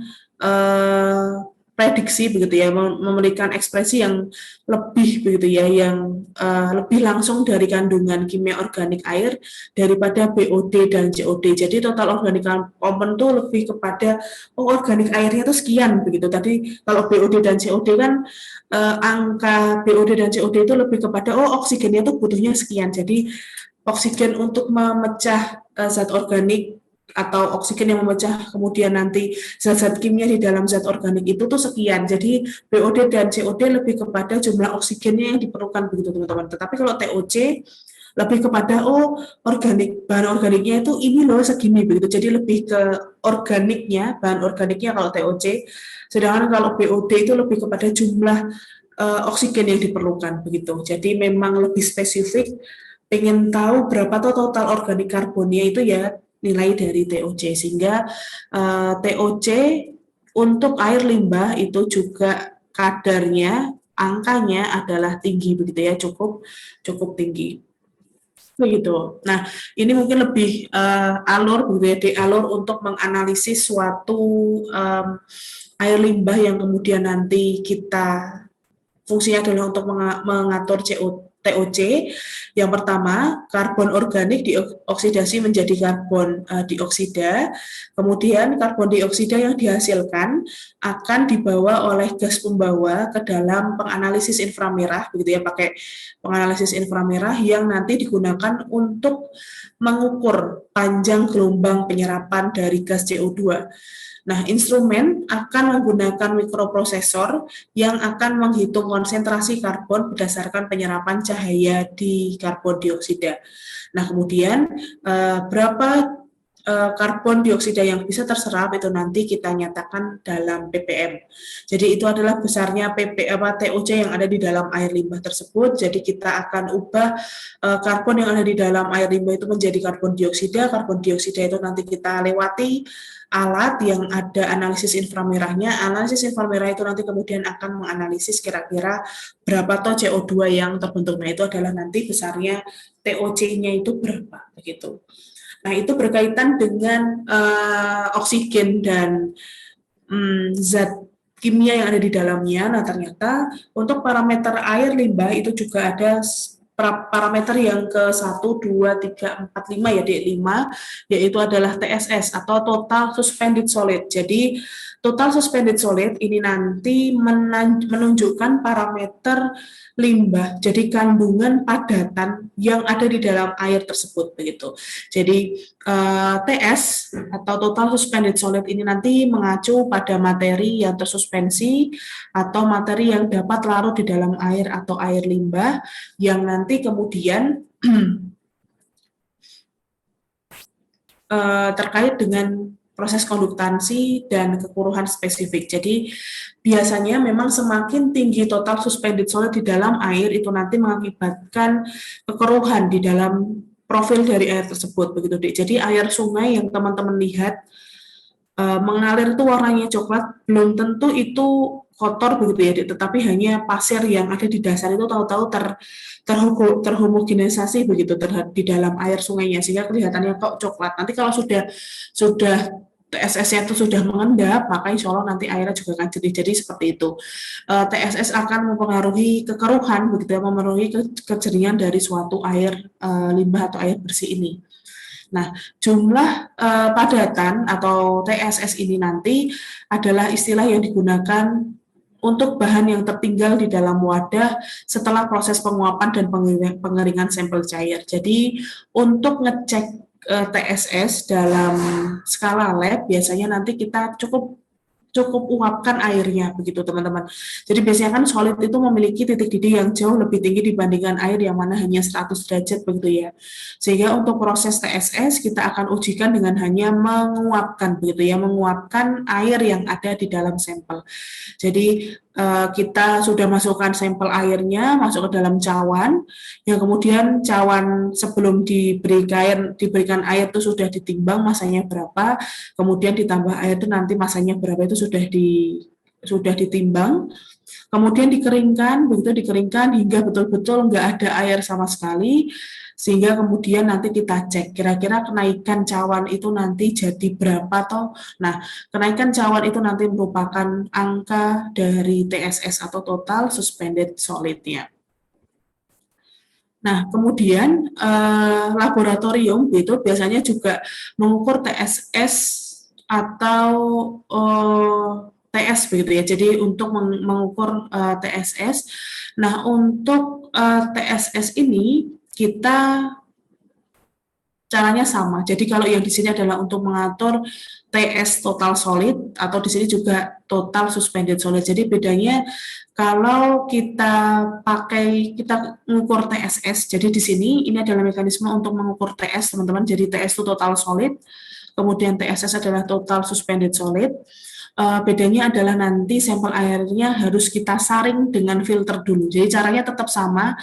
prediksi begitu ya, memberikan ekspresi yang lebih begitu ya, yang lebih langsung dari kandungan kimia organik air daripada BOD dan COD. Jadi total organik komponen itu lebih kepada organik airnya itu sekian begitu. Tadi kalau BOD dan COD kan angka BOD dan COD itu lebih kepada oksigennya itu butuhnya sekian. Jadi oksigen untuk memecah zat organik atau oksigen yang memecah kemudian nanti zat-zat kimia di dalam zat organik itu tuh sekian. Jadi BOD dan COD lebih kepada jumlah oksigennya yang diperlukan begitu teman-teman. Tetapi kalau TOC lebih kepada organik, bahan organiknya itu ini loh segini begitu. Jadi lebih ke organiknya, bahan organiknya kalau TOC. Sedangkan kalau BOD itu lebih kepada jumlah oksigen yang diperlukan begitu. Jadi memang lebih spesifik. Pengen tahu berapa total organik karbonnya itu ya nilai dari TOC sehingga TOC untuk air limbah itu juga kadarnya angkanya adalah tinggi begitu ya cukup tinggi begitu. Nah ini mungkin lebih alur begitu ya alur untuk menganalisis suatu air limbah yang kemudian nanti kita fungsinya adalah untuk mengatur TOC. Yang pertama, karbon organik dioksidasi menjadi karbon dioksida. Kemudian karbon dioksida yang dihasilkan akan dibawa oleh gas pembawa ke dalam penganalisis inframerah, begitu ya, pakai penganalisis inframerah yang nanti digunakan untuk mengukur panjang gelombang penyerapan dari gas CO2. Nah, instrumen akan menggunakan mikroprosesor yang akan menghitung konsentrasi karbon berdasarkan penyerapan cahaya di karbon dioksida. Nah, kemudian berapa karbon dioksida yang bisa terserap itu nanti kita nyatakan dalam ppm. Jadi itu adalah besarnya TOC yang ada di dalam air limbah tersebut. Jadi kita akan ubah karbon yang ada di dalam air limbah itu menjadi karbon dioksida. Karbon dioksida itu nanti kita lewati alat yang ada analisis inframerahnya. Analisis inframerah itu nanti kemudian akan menganalisis kira-kira berapa toh CO2 yang terbentuk. Nah, itu adalah nanti besarnya TOC-nya itu berapa, begitu. Nah, itu berkaitan dengan oksigen dan zat kimia yang ada di dalamnya. Nah, ternyata untuk parameter air limbah itu juga ada parameter yang ke 1, 2, 3, 4, 5 ya, D5, yaitu adalah TSS atau Total Suspended Solid. Jadi Total Suspended Solid ini nanti menunjukkan parameter limbah, jadi kandungan padatan yang ada di dalam air tersebut, begitu. Jadi TS atau Total Suspended Solid ini nanti mengacu pada materi yang tersuspensi atau materi yang dapat larut di dalam air atau air limbah yang nanti kemudian terkait dengan proses konduktansi dan kekuruhan spesifik. Jadi biasanya memang semakin tinggi total suspended solid di dalam air itu nanti mengakibatkan kekeruhan di dalam profil dari air tersebut, begitu Dek. Jadi air sungai yang teman-teman lihat mengalir itu warnanya coklat, belum tentu itu kotor begitu ya, Dek, tetapi hanya pasir yang ada di dasar itu tahu-tahu terhomogenisasi begitu di dalam air sungainya sehingga kelihatannya kok coklat. Nanti kalau sudah TSS-nya itu sudah mengendap, maka insya Allah nanti airnya juga akan jernih. Jadi seperti itu. TSS akan mempengaruhi kekeruhan, begitu ya, mempengaruhi kejernihan dari suatu air limbah atau air bersih ini. Nah, jumlah padatan atau TSS ini nanti adalah istilah yang digunakan untuk bahan yang tertinggal di dalam wadah setelah proses penguapan dan pengeringan sampel cair. Jadi, untuk ngecek TSS dalam skala lab biasanya nanti kita cukup uapkan airnya, begitu teman-teman. Jadi biasanya kan solid itu memiliki titik didih yang jauh lebih tinggi dibandingkan air yang mana hanya 100 derajat begitu ya. Sehingga untuk proses TSS kita akan ujikan dengan hanya menguapkan begitu ya, menguapkan air yang ada di dalam sampel. Jadi kita sudah masukkan sampel airnya masuk ke dalam cawan, yang kemudian cawan sebelum diberikan air itu sudah ditimbang masanya berapa, kemudian ditambah air itu nanti masanya berapa itu sudah ditimbang, kemudian dikeringkan hingga betul-betul nggak ada air sama sekali, sehingga kemudian nanti kita cek kira-kira kenaikan cawan itu nanti jadi berapa toh. Nah, kenaikan cawan itu nanti merupakan angka dari TSS atau Total Suspended Solid-nya. Nah, kemudian laboratorium itu biasanya juga mengukur TSS atau TS begitu ya. Jadi untuk mengukur TSS. Nah, untuk TSS ini kita caranya sama. Jadi kalau yang di sini adalah untuk mengatur TS total solid atau di sini juga total suspended solid. Jadi bedanya kalau kita mengukur TSS. Jadi di sini ini adalah mekanisme untuk mengukur TS, teman-teman. Jadi TS itu total solid, kemudian TSS adalah total suspended solid. Bedanya adalah nanti sampel airnya harus kita saring dengan filter dulu. Jadi caranya tetap sama,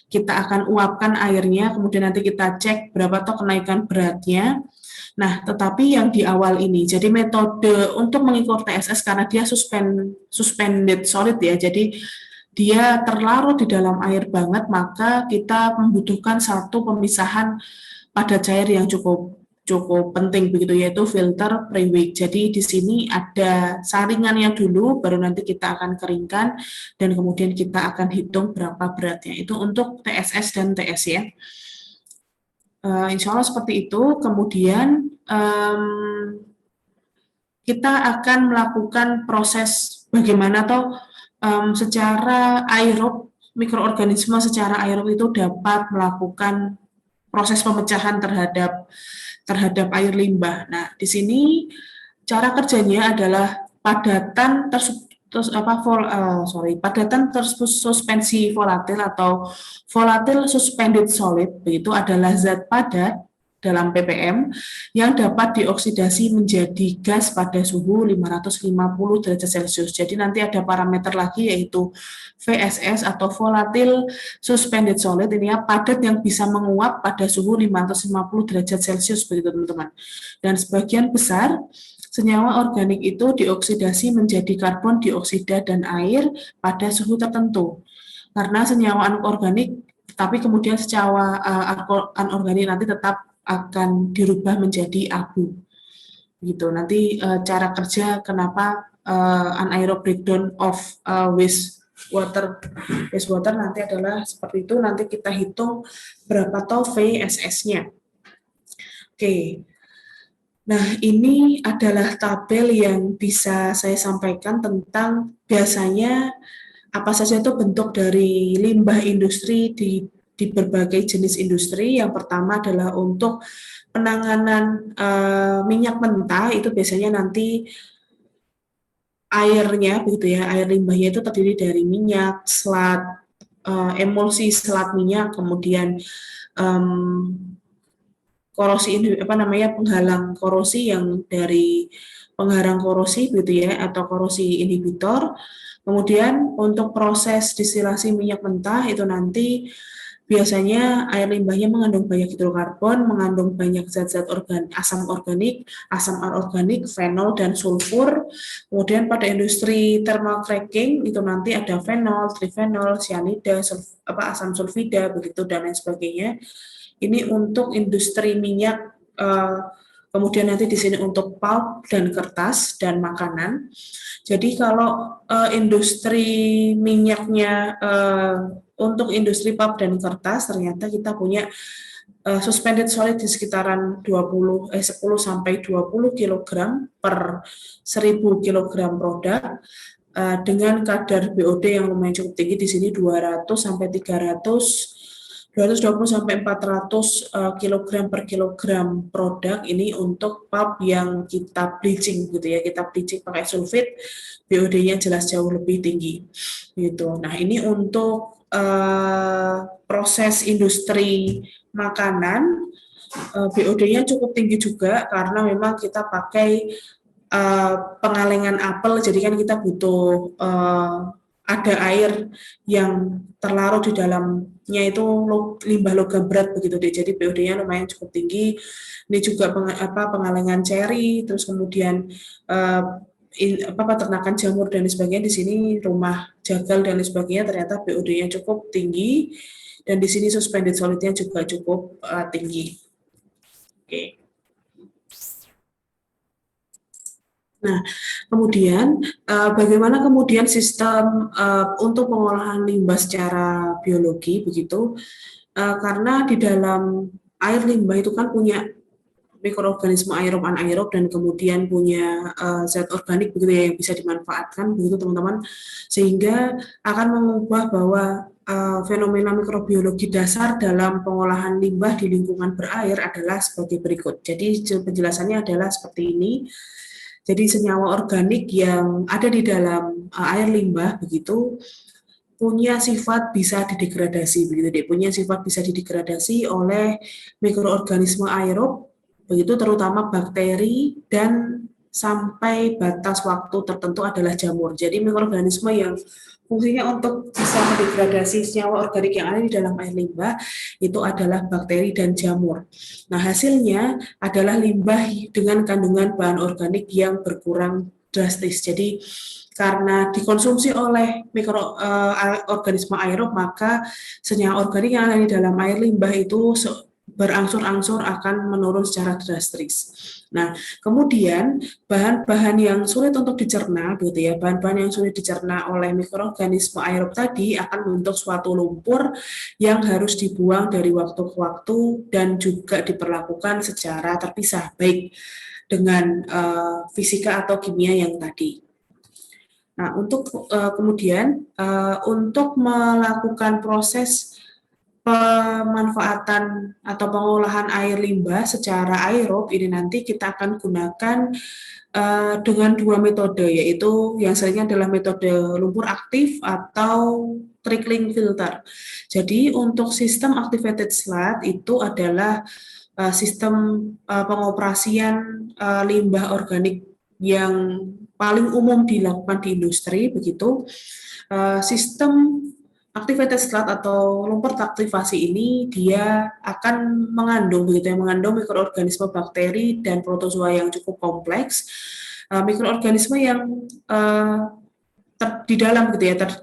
kita akan uapkan airnya, kemudian nanti kita cek berapa toh kenaikan beratnya. Nah, tetapi yang di awal ini, jadi metode untuk mengukur TSS karena dia suspended solid ya, jadi dia terlarut di dalam air banget, maka kita membutuhkan satu pemisahan padat cair yang cukup cukup penting begitu, yaitu filter pre-week. Jadi di sini ada saringannya dulu, baru nanti kita akan keringkan dan kemudian kita akan hitung berapa beratnya. Itu untuk TSS dan TS ya. Insya Allah seperti itu. Kemudian kita akan melakukan proses bagaimana secara aerob, mikroorganisme secara aerob itu dapat melakukan proses pemecahan terhadap air limbah. Nah, di sini cara kerjanya adalah padatan suspensi volatil atau volatil suspended solid, begitu adalah zat padat dalam ppm yang dapat dioksidasi menjadi gas pada suhu 550 derajat Celcius. Jadi nanti ada parameter lagi yaitu VSS atau volatile suspended solid, ini ya padat yang bisa menguap pada suhu 550 derajat Celcius begitu teman-teman. Dan sebagian besar senyawa organik itu dioksidasi menjadi karbon dioksida dan air pada suhu tertentu. Karena senyawa anorganik, tapi kemudian senyawa anorganik nanti tetap akan dirubah menjadi abu. Gitu. Nanti cara kerja kenapa anaerobic breakdown of wastewater nanti adalah seperti itu. Nanti kita hitung berapa VSS-nya. Oke. Nah, ini adalah tabel yang bisa saya sampaikan tentang biasanya apa saja itu bentuk dari limbah industri di berbagai jenis industri. Yang pertama adalah untuk penanganan minyak mentah, itu biasanya nanti airnya, begitu ya, air limbahnya itu terdiri dari minyak, selat, emulsi selat minyak, kemudian penghalang korosi yang dari penghalang korosi, begitu ya, atau korosi inhibitor. Kemudian untuk proses distilasi minyak mentah itu nanti biasanya air limbahnya mengandung banyak hidrokarbon, mengandung banyak zat-zat asam organik, asam anorganik, fenol, dan sulfur. Kemudian pada industri thermal cracking itu nanti ada fenol, trifenol, cyanida, asam sulfida, begitu dan lain sebagainya. Ini untuk industri minyak, kemudian nanti di sini untuk pulp dan kertas dan makanan. Jadi kalau industri minyaknya, untuk industri pulp dan kertas ternyata kita punya suspended solid di sekitaran 10 sampai 20 kg per 1000 kg produk dengan kadar BOD yang lumayan cukup tinggi di sini 200 sampai 220 sampai 400 kg per kilogram produk ini untuk pulp yang kita bleaching gitu ya, kita bleaching pakai sulfit, BOD-nya jelas jauh lebih tinggi gitu. Nah, ini untuk proses industri makanan, BOD-nya cukup tinggi juga karena memang kita pakai pengalengan apel, jadi kan kita butuh ada air yang terlarut di dalamnya itu limbah logam berat begitu deh. Jadi BOD-nya lumayan cukup tinggi. Ini juga pengalengan ceri, terus kemudian peternakan jamur dan sebagainya. Di sini rumah jagal dan sebagainya ternyata BOD-nya cukup tinggi dan di sini suspended solid-nya juga cukup tinggi. Oke. Nah, kemudian bagaimana kemudian sistem untuk pengolahan limbah secara biologi begitu? Karena di dalam air limbah itu kan punya mikroorganisme aerob, anaerob, dan kemudian punya zat organik begitu ya yang bisa dimanfaatkan begitu teman-teman, sehingga akan mengubah bahwa fenomena mikrobiologi dasar dalam pengolahan limbah di lingkungan berair adalah sebagai berikut. Jadi penjelasannya adalah seperti ini. Jadi senyawa organik yang ada di dalam air limbah begitu punya sifat bisa didegradasi begitu deh, punya sifat bisa didegradasi oleh mikroorganisme aerob begitu, terutama bakteri, dan sampai batas waktu tertentu adalah jamur. Jadi mikroorganisme yang fungsinya untuk bisa mendegradasi senyawa organik yang ada di dalam air limbah itu adalah bakteri dan jamur. Nah, hasilnya adalah limbah dengan kandungan bahan organik yang berkurang drastis. Jadi karena dikonsumsi oleh mikroorganisme aerob, maka senyawa organik yang ada di dalam air limbah itu berangsur-angsur akan menurun secara drastis. Nah, kemudian bahan-bahan yang sulit untuk dicerna, gitu ya, bahan-bahan yang sulit dicerna oleh mikroorganisme aerob tadi akan membentuk suatu lumpur yang harus dibuang dari waktu ke waktu dan juga diperlakukan secara terpisah, baik dengan fisika atau kimia yang tadi. Nah, untuk melakukan proses pemanfaatan atau pengolahan air limbah secara aerob ini nanti kita akan gunakan dengan dua metode, yaitu yang seringnya adalah metode lumpur aktif atau trickling filter. Jadi untuk sistem activated sludge itu adalah sistem pengoperasian limbah organik yang paling umum dilakukan di industri, begitu. Sistem activated sludge atau lumpur taktivasi ini dia akan mengandung mikroorganisme bakteri dan protozoa yang cukup kompleks, mikroorganisme yang di dalam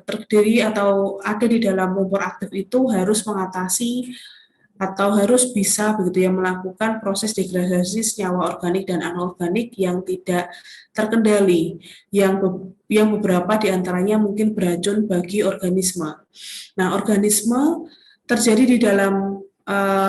terdiri atau ada di dalam lumpur aktif itu harus mengatasi atau harus bisa melakukan proses degradasi senyawa organik dan anorganik yang tidak terkendali, yang beberapa diantaranya mungkin beracun bagi organisme. Nah, organisme terjadi di dalam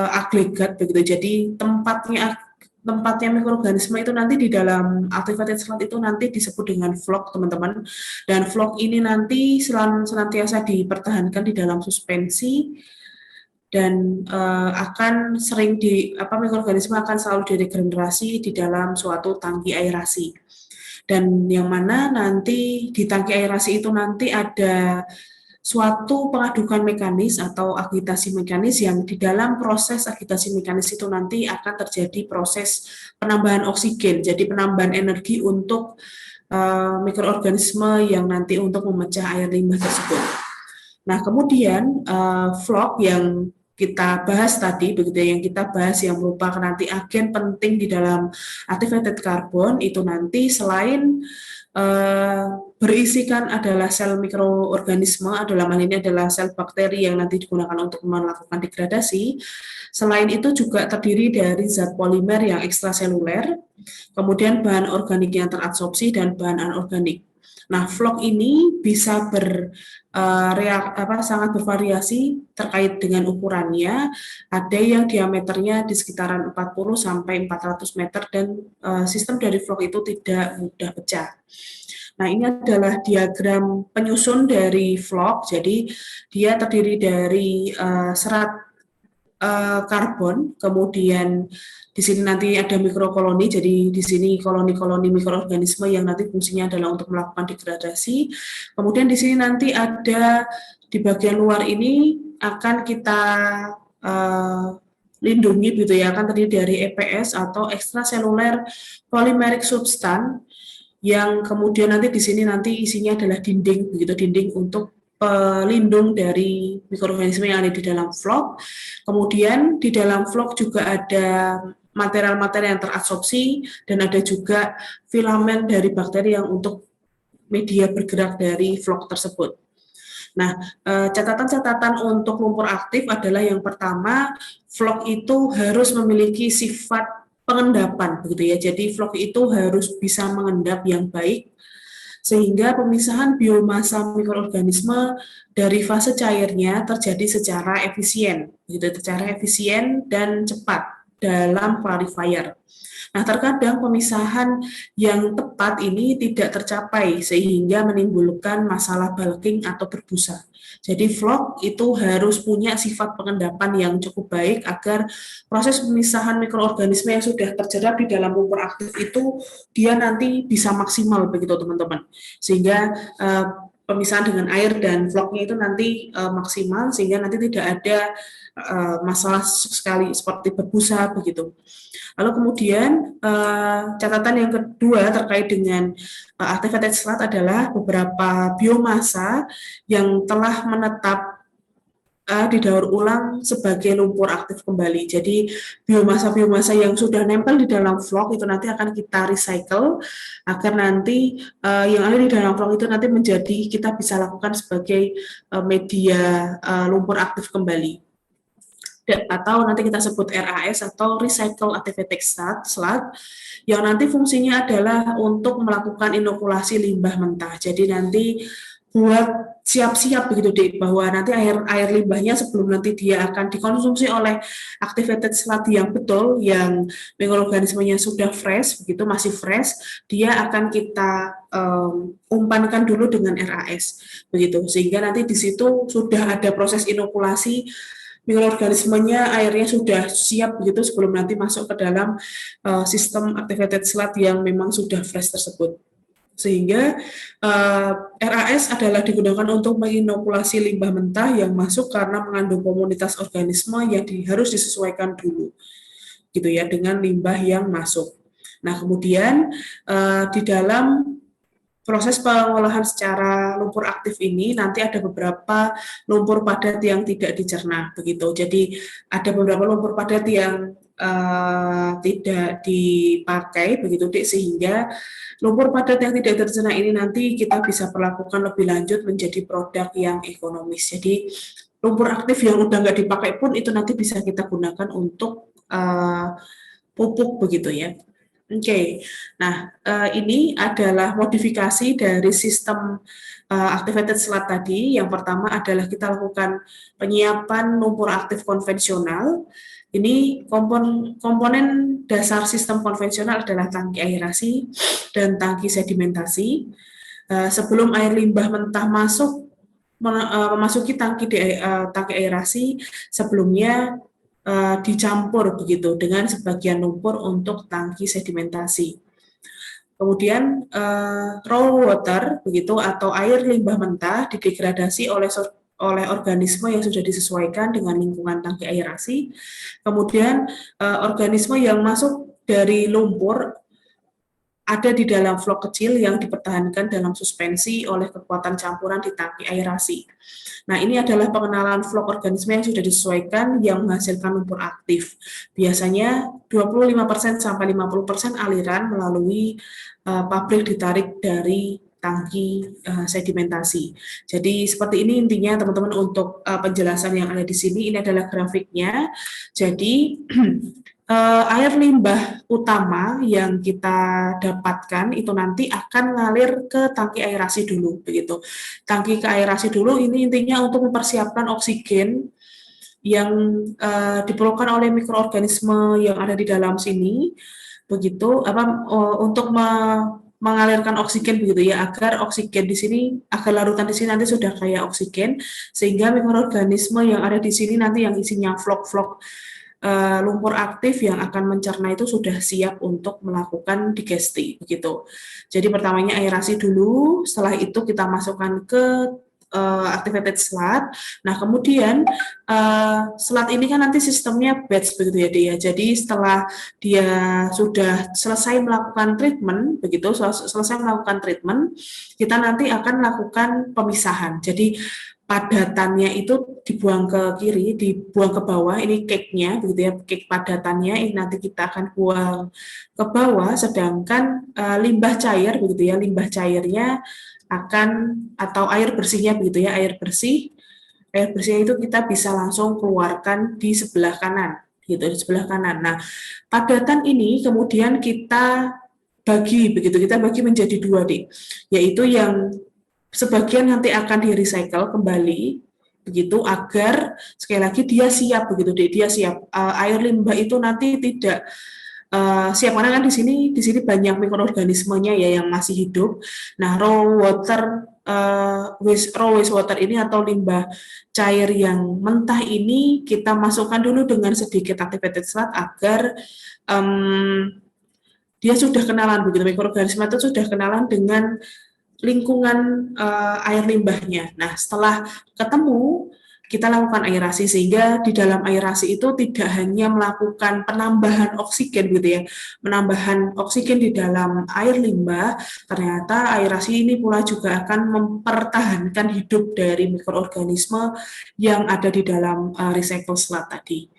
agregat Jadi tempatnya mikroorganisme itu nanti di dalam activated sludge itu nanti disebut dengan floc, teman-teman. Dan floc ini nanti senantiasa dipertahankan di dalam suspensi dan mikroorganisme akan selalu diregenerasi di dalam suatu tangki aerasi. Dan yang mana nanti di tangki aerasi itu nanti ada suatu pengadukan mekanis atau agitasi mekanis yang di dalam proses agitasi mekanis itu nanti akan terjadi proses penambahan oksigen, jadi penambahan energi untuk mikroorganisme yang nanti untuk memecah air limbah tersebut. Nah, kemudian floc yang kita bahas tadi, yang merupakan nanti agen penting di dalam activated carbon itu nanti selain berisikan adalah sel mikroorganisme, dalam hal ini adalah sel bakteri yang nanti digunakan untuk melakukan degradasi. Selain itu juga terdiri dari zat polimer yang ekstraseluler, kemudian bahan organik yang terabsorpsi dan bahan anorganik. Nah, floc ini bisa sangat bervariasi terkait dengan ukurannya. Ada yang diameternya di sekitaran 40 sampai 400 meter dan sistem dari floc itu tidak mudah pecah. Nah, ini adalah diagram penyusun dari floc. Jadi, dia terdiri dari serat karbon, kemudian di sini nanti ada mikrokoloni, jadi di sini koloni-koloni mikroorganisme yang nanti fungsinya adalah untuk melakukan degradasi. Kemudian di sini nanti ada di bagian luar ini akan kita lindungi akan terdiri dari EPS atau extracellular polymeric substance yang kemudian nanti di sini nanti isinya adalah dinding dinding untuk pelindung dari mikroorganisme yang ada di dalam floc. Kemudian di dalam floc juga ada material-material yang terabsorpsi dan ada juga filamen dari bakteri yang untuk media bergerak dari floc tersebut. Nah, catatan-catatan untuk lumpur aktif adalah yang pertama, floc itu harus memiliki sifat pengendapan Jadi floc itu harus bisa mengendap yang baik sehingga pemisahan biomasa mikroorganisme dari fase cairnya terjadi secara efisien, dan cepat dalam clarifier. Nah, terkadang pemisahan yang tepat ini tidak tercapai sehingga menimbulkan masalah bulking atau berbusa. Jadi floc itu harus punya sifat pengendapan yang cukup baik agar proses pemisahan mikroorganisme yang sudah terjerap di dalam lumpur aktif itu dia nanti bisa maksimal teman-teman. Sehingga pemisahan dengan air dan flocnya itu nanti maksimal sehingga nanti tidak ada masalah sekali seperti berbusa begitu. Lalu kemudian catatan yang kedua terkait dengan activated sludge adalah beberapa biomasa yang telah menetap didaur ulang sebagai lumpur aktif kembali. Jadi biomasa-biomasa yang sudah nempel di dalam floc itu nanti akan kita recycle agar nanti yang ada di dalam floc itu nanti kita bisa lakukan sebagai media lumpur aktif kembali. atau nanti kita sebut RAS atau Recycle Activated Sludge, yang nanti fungsinya adalah untuk melakukan inokulasi limbah mentah. Jadi nanti buat siap-siap begitu deh, bahwa nanti air limbahnya sebelum nanti dia akan dikonsumsi oleh activated sludge yang betul, yang mikroorganismenya sudah fresh, begitu masih fresh, dia akan kita umpankan dulu dengan RAS, begitu, sehingga nanti di situ sudah ada proses inokulasi mikroorganismenya, airnya sudah siap begitu sebelum nanti masuk ke dalam sistem activated sludge yang memang sudah fresh tersebut. Sehingga RAS adalah digunakan untuk menginokulasi limbah mentah yang masuk karena mengandung komunitas organisme yang harus disesuaikan dulu, gitu ya, dengan limbah yang masuk. Nah, kemudian di dalam proses pengolahan secara lumpur aktif ini nanti ada beberapa lumpur padat yang tidak dicerna, begitu. Jadi ada beberapa lumpur padat yang tidak dipakai, begitu Dik, sehingga lumpur padat yang tidak tercerna ini nanti kita bisa perlakukan lebih lanjut menjadi produk yang ekonomis. Jadi lumpur aktif yang udah nggak dipakai pun itu nanti bisa kita gunakan untuk pupuk, begitu ya. Oke, nah ini adalah modifikasi dari sistem activated sludge tadi. Yang pertama adalah kita lakukan penyiapan lumpur aktif konvensional. Ini komponen dasar sistem konvensional adalah tangki aerasi dan tangki sedimentasi. Sebelum air limbah mentah memasuki tangki aerasi, sebelumnya dicampur begitu dengan sebagian lumpur untuk tangki sedimentasi. Kemudian raw water begitu atau air limbah mentah didegradasi oleh organisme yang sudah disesuaikan dengan lingkungan tangki aerasi. Kemudian organisme yang masuk dari lumpur ada di dalam vlog kecil yang dipertahankan dalam suspensi oleh kekuatan campuran di tangki aerasi. Nah, ini adalah pengenalan vlog organisme yang sudah disesuaikan yang menghasilkan lumpur aktif. Biasanya 25% sampai 50% aliran melalui pabrik ditarik dari tangki sedimentasi. Jadi seperti ini intinya teman-teman untuk penjelasan yang ada di sini. Ini adalah grafiknya. Jadi air limbah utama yang kita dapatkan itu nanti akan ngalir ke tangki aerasi dulu, begitu. Tangki ke aerasi dulu ini intinya untuk mempersiapkan oksigen yang diperlukan oleh mikroorganisme yang ada di dalam sini, begitu, untuk mengalirkan oksigen begitu ya, agar oksigen di sini, agar larutan di sini nanti sudah kayak oksigen, sehingga mikroorganisme yang ada di sini nanti yang isinya vlog-vlog lumpur aktif yang akan mencerna itu sudah siap untuk melakukan digesti, begitu. Jadi pertamanya aerasi dulu, setelah itu kita masukkan ke activated sludge. Nah, kemudian sludge ini kan nanti sistemnya batch begitu ya dia. Jadi setelah dia sudah selesai melakukan treatment, begitu, selesai melakukan treatment, kita nanti akan melakukan pemisahan. Jadi padatannya itu dibuang ke kiri, dibuang ke bawah, ini cake-nya, begitu ya, cake padatannya, ini nanti kita akan buang ke bawah, sedangkan limbah cair, begitu ya, limbah cairnya akan, atau air bersihnya, begitu ya, air bersihnya itu kita bisa langsung keluarkan di sebelah kanan, gitu, di sebelah kanan. Nah, padatan ini kemudian kita bagi, begitu, kita bagi menjadi dua, yaitu yang sebagian nanti akan di-recycle kembali, begitu, agar sekali lagi dia siap, begitu, dia siap. Air limbah itu nanti tidak siap, karena kan di sini banyak mikroorganismenya ya yang masih hidup. Nah, raw wastewater ini atau limbah cair yang mentah ini kita masukkan dulu dengan sedikit activated sludge agar dia sudah kenalan, begitu, mikroorganisme itu sudah kenalan dengan lingkungan air limbahnya. Nah, setelah ketemu, kita lakukan aerasi, sehingga di dalam aerasi itu tidak hanya melakukan penambahan oksigen, gitu ya, penambahan oksigen di dalam air limbah, ternyata aerasi ini pula juga akan mempertahankan hidup dari mikroorganisme yang ada di dalam recycle sludge tadi.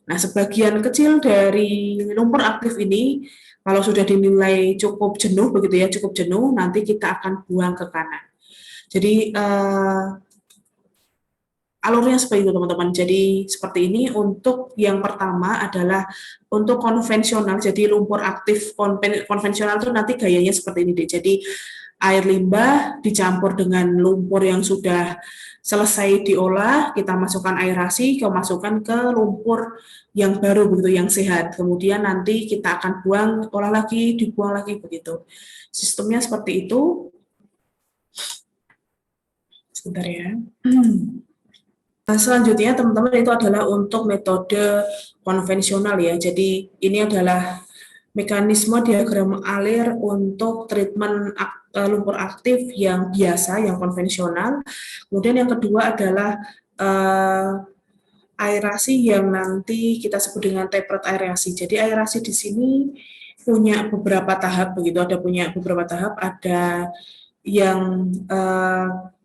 Nah, sebagian kecil dari lumpur aktif ini kalau sudah dinilai cukup jenuh, begitu ya, cukup jenuh, nanti kita akan buang ke kanan. Jadi alurnya seperti itu teman-teman. Jadi seperti ini. Untuk yang pertama adalah untuk konvensional, jadi lumpur aktif konvensional itu nanti gayanya seperti ini deh. Jadi air limbah dicampur dengan lumpur yang sudah selesai diolah, kita masukkan aerasi, kita masukkan ke lumpur yang baru begitu, yang sehat. Kemudian nanti kita akan buang, olah lagi, dibuang lagi begitu. Sistemnya seperti itu. Sebentar ya. Selanjutnya teman-teman itu adalah untuk metode konvensional ya. Jadi ini adalah mekanisme diagram alir untuk treatment lumpur aktif yang biasa, yang konvensional. Kemudian yang kedua adalah aerasi yang nanti kita sebut dengan tapered aerasi. Jadi aerasi di sini punya beberapa tahap begitu, punya beberapa tahap, ada yang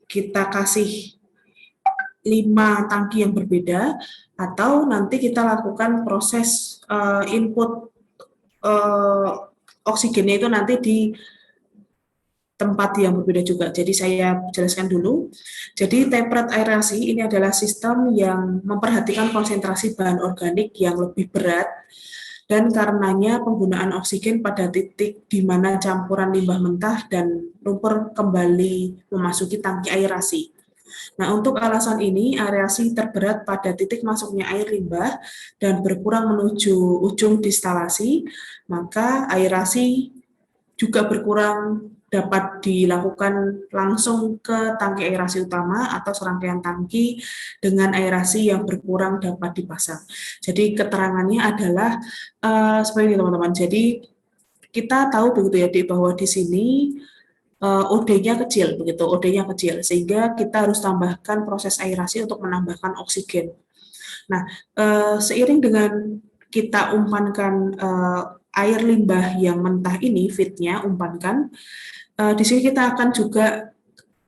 kita kasih 5 tangki yang berbeda, atau nanti kita lakukan proses input oksigennya itu nanti di tempat yang berbeda juga. Jadi saya jelaskan dulu. Jadi tapered aerasi ini adalah sistem yang memperhatikan konsentrasi bahan organik yang lebih berat, dan karenanya penggunaan oksigen pada titik di mana campuran limbah mentah dan lumpur kembali memasuki tangki aerasi. Nah, untuk alasan ini, aerasi terberat pada titik masuknya air limbah dan berkurang menuju ujung distalasi, maka aerasi juga berkurang dapat dilakukan langsung ke tangki aerasi utama atau serangkaian tangki dengan aerasi yang berkurang dapat dipasang. Jadi keterangannya adalah seperti ini teman-teman. Jadi kita tahu begitu ya bahwa di sini OD-nya kecil, begitu, OD-nya kecil, sehingga kita harus tambahkan proses aerasi untuk menambahkan oksigen. Nah, seiring dengan kita umpankan air limbah yang mentah ini, feed-nya umpankan, di sini kita akan juga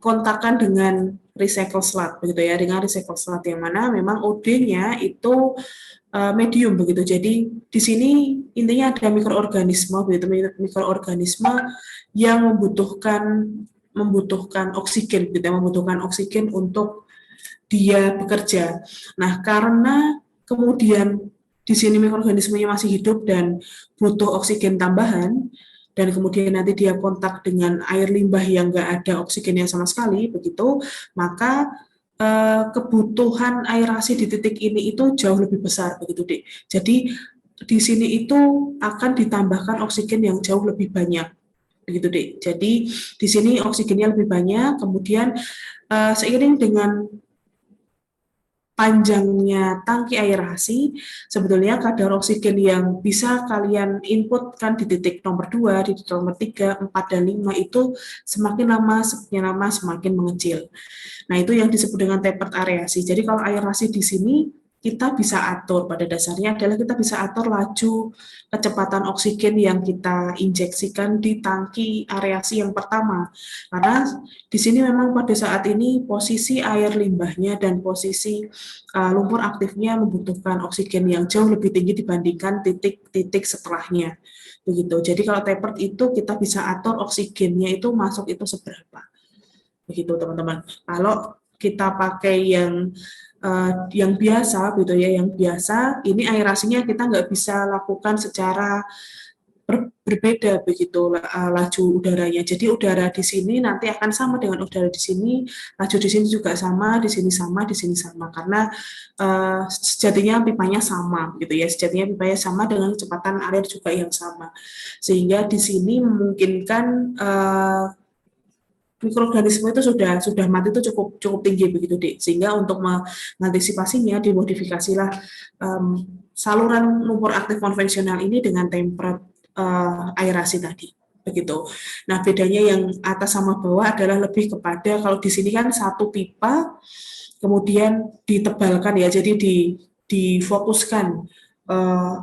kontakkan dengan recycle sludge, begitu ya, dengan recycle sludge yang mana memang OD-nya itu medium begitu. Jadi di sini intinya ada mikroorganisme begitu, mikroorganisme yang membutuhkan oksigen gitu, membutuhkan oksigen untuk dia bekerja. Nah, karena kemudian di sini mikroorganismenya masih hidup dan butuh oksigen tambahan, dan kemudian nanti dia kontak dengan air limbah yang nggak ada oksigennya sama sekali, begitu, maka kebutuhan aerasi di titik ini itu jauh lebih besar, begitu, Dek. Jadi di sini itu akan ditambahkan oksigen yang jauh lebih banyak, begitu, Dek. Jadi di sini oksigennya lebih banyak, kemudian seiring dengan panjangnya tangki aerasi, sebetulnya kadar oksigen yang bisa kalian inputkan di titik nomor 2, di titik nomor 3, 4, dan 5 itu semakin lama semakin mengecil. Nah, itu yang disebut dengan tapered aerasi. Jadi kalau aerasi di sini kita bisa atur, pada dasarnya adalah kita bisa atur laju kecepatan oksigen yang kita injeksikan di tangki aerasi yang pertama. Karena di sini memang pada saat ini posisi air limbahnya dan posisi lumpur aktifnya membutuhkan oksigen yang jauh lebih tinggi dibandingkan titik-titik setelahnya. Begitu. Jadi kalau tapered itu kita bisa atur oksigennya itu masuk itu seberapa. Begitu teman-teman. Kalau kita pakai yang biasa gitu ya, yang biasa ini aerasinya kita nggak bisa lakukan secara berbeda begitu laju udaranya. Jadi udara di sini nanti akan sama dengan udara di sini, laju di sini juga sama, di sini sama karena sejatinya pipanya sama gitu ya. Sejatinya pipanya sama dengan kecepatan air juga yang sama. Sehingga di sini memungkinkan mikroorganisme itu sudah mati itu cukup tinggi begitu, Dek. Sehingga untuk mengantisipasinya dimodifikasilah saluran lumpur aktif konvensional ini dengan tempered aerasi tadi. Begitu. Nah, bedanya yang atas sama bawah adalah lebih kepada kalau di sini kan satu pipa kemudian ditebalkan ya. Jadi difokuskan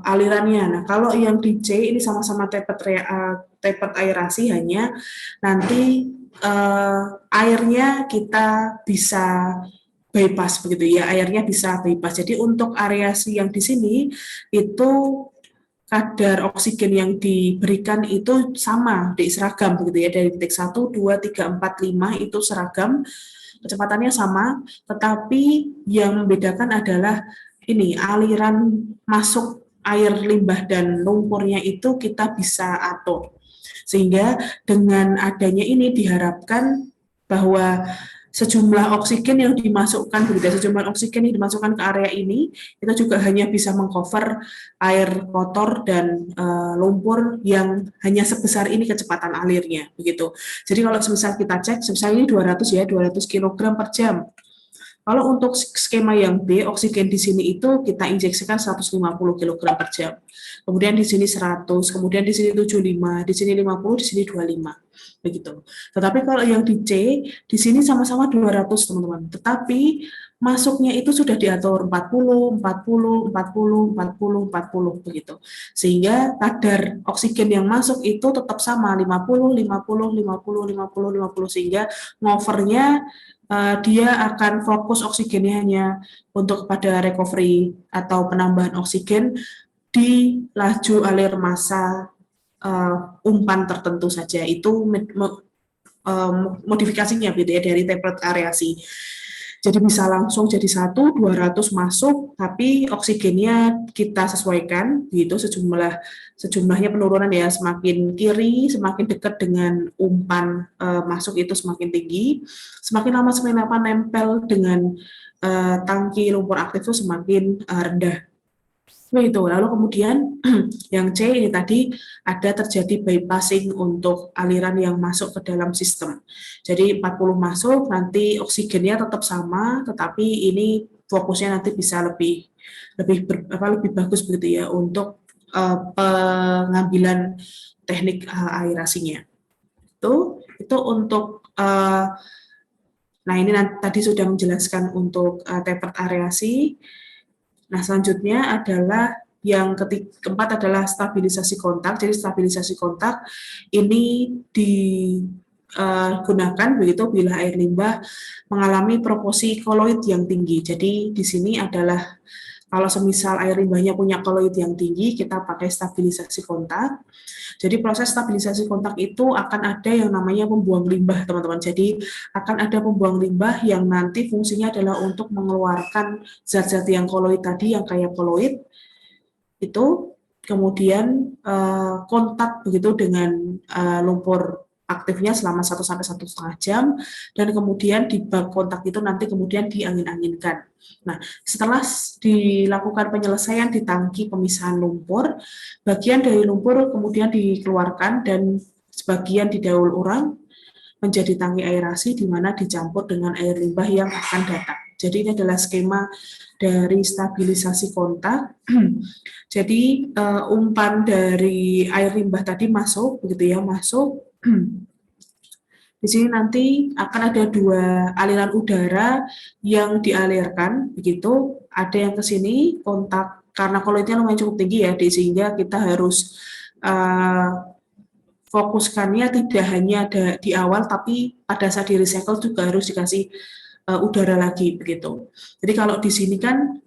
alirannya. Nah, kalau yang di C ini sama-sama tapered aerasi, hanya nanti airnya kita bisa bypass begitu ya, airnya bisa bypass. Jadi untuk aerasi yang di sini itu kadar oksigen yang diberikan itu sama, seragam begitu ya, dari titik 1, 2, 3, 4, 5 itu seragam. kecepatannya sama, tetapi yang membedakan adalah ini aliran masuk air limbah dan lumpurnya itu kita bisa atur. Sehingga dengan adanya ini diharapkan bahwa sejumlah oksigen yang dimasukkan, sejumlah oksigen yang dimasukkan ke area ini, itu juga hanya bisa mengcover air kotor dan lumpur yang hanya sebesar ini kecepatan alirnya, begitu. Jadi kalau misal kita cek, sebesar ini 200 ya, 200 kg per jam. Kalau untuk skema yang B, oksigen di sini itu kita injeksikan 150 kg per jam. Kemudian di sini 100, kemudian di sini 75, di sini 50, di sini 25. Begitu. Tetapi kalau yang di C, di sini sama-sama 200, teman-teman. Tetapi masuknya itu sudah diatur 40, 40, 40, 40, 40 begitu. Sehingga kadar oksigen yang masuk itu tetap sama 50, 50, 50, 50, 50 sehingga ngovernya dia akan fokus oksigennya hanya untuk pada recovery atau penambahan oksigen di laju alir massa umpan tertentu saja. Itu modifikasinya gitu ya dari template areasi. Jadi bisa langsung jadi 200 masuk, tapi oksigennya kita sesuaikan, gitu sejumlahnya penurunan ya, semakin kiri, semakin dekat dengan umpan masuk itu semakin tinggi, semakin lama nempel dengan tangki lumpur aktif itu semakin rendah. Itu. Lalu kemudian yang C ini tadi ada terjadi bypassing untuk aliran yang masuk ke dalam sistem. Jadi 40 masuk, nanti oksigennya tetap sama, tetapi ini fokusnya nanti bisa lebih bagus begitu ya untuk pengambilan teknik aerasinya. Itu untuk nah ini tadi sudah menjelaskan untuk tempered aerasi. Nah, selanjutnya adalah yang keempat adalah stabilisasi kontak. Jadi stabilisasi kontak ini digunakan begitu bila air limbah mengalami proporsi koloid yang tinggi. Jadi di sini adalah kalau semisal air limbahnya punya koloid yang tinggi, kita pakai stabilisasi kontak. Jadi proses stabilisasi kontak itu akan ada yang namanya pembuang limbah, teman-teman. Jadi akan ada pembuang limbah yang nanti fungsinya adalah untuk mengeluarkan zat-zat yang koloid tadi, yang kayak koloid, itu kemudian kontak begitu dengan lumpur aktifnya selama 1-1,5 jam, dan kemudian di bak kontak itu nanti kemudian diangin-anginkan. Nah, setelah dilakukan penyelesaian di tangki pemisahan lumpur, bagian dari lumpur kemudian dikeluarkan dan sebagian didaur ulang menjadi tangki aerasi di mana dicampur dengan air limbah yang akan datang. Jadi ini adalah skema dari stabilisasi kontak. Jadi umpan dari air limbah tadi masuk, begitu ya, masuk. Di sini nanti akan ada 2 aliran udara yang dialirkan, begitu. Ada yang ke sini kontak karena koloidnya lumayan cukup tinggi ya, sehingga kita harus fokuskannya tidak hanya di awal, tapi pada saat di recycle juga harus dikasih udara lagi begitu. Jadi kalau di sini kan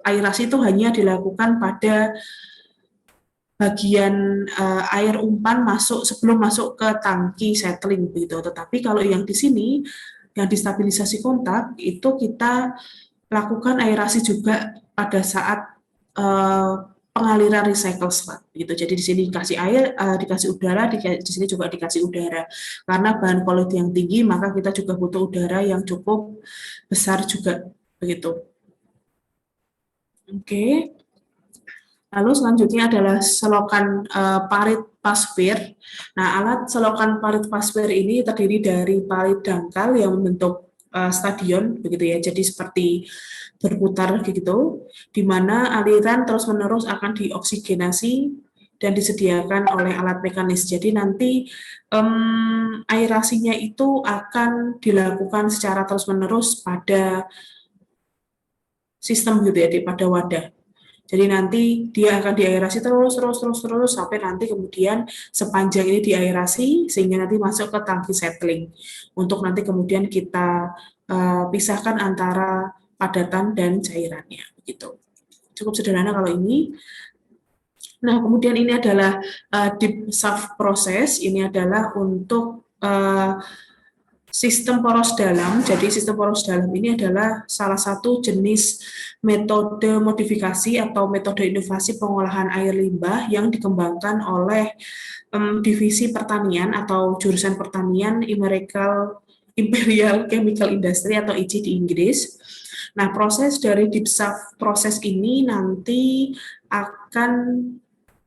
aerasi itu hanya dilakukan pada bagian air umpan masuk sebelum masuk ke tangki settling begitu. Tetapi kalau yang di sini yang distabilisasi kontak itu kita lakukan aerasi juga pada saat pengaliran recycle sludge gitu. Jadi di sini dikasih air, dikasih udara, di sini juga dikasih udara. Karena bahan koloid yang tinggi, maka kita juga butuh udara yang cukup besar juga begitu. Oke. Lalu selanjutnya adalah selokan parit pasir. Nah, alat selokan parit pasir ini terdiri dari parit dangkal yang membentuk stadion begitu ya. Jadi seperti berputar gitu, di mana aliran terus-menerus akan dioksigenasi dan disediakan oleh alat mekanis. Jadi nanti aerasinya itu akan dilakukan secara terus-menerus pada sistem gitu ya, pada wadah. Jadi nanti dia akan diaerasi terus sampai nanti kemudian sepanjang ini diaerasi sehingga nanti masuk ke tangki settling untuk nanti kemudian kita pisahkan antara padatan dan cairannya begitu. Cukup sederhana kalau ini. Nah, kemudian ini adalah deep shaft proses. Ini adalah untuk sistem poros dalam. Jadi sistem poros dalam ini adalah salah satu jenis metode modifikasi atau metode inovasi pengolahan air limbah yang dikembangkan oleh divisi pertanian atau jurusan pertanian Imperial Chemical Industry atau ICI di Inggris. Nah, proses dari DIPSAF proses ini nanti akan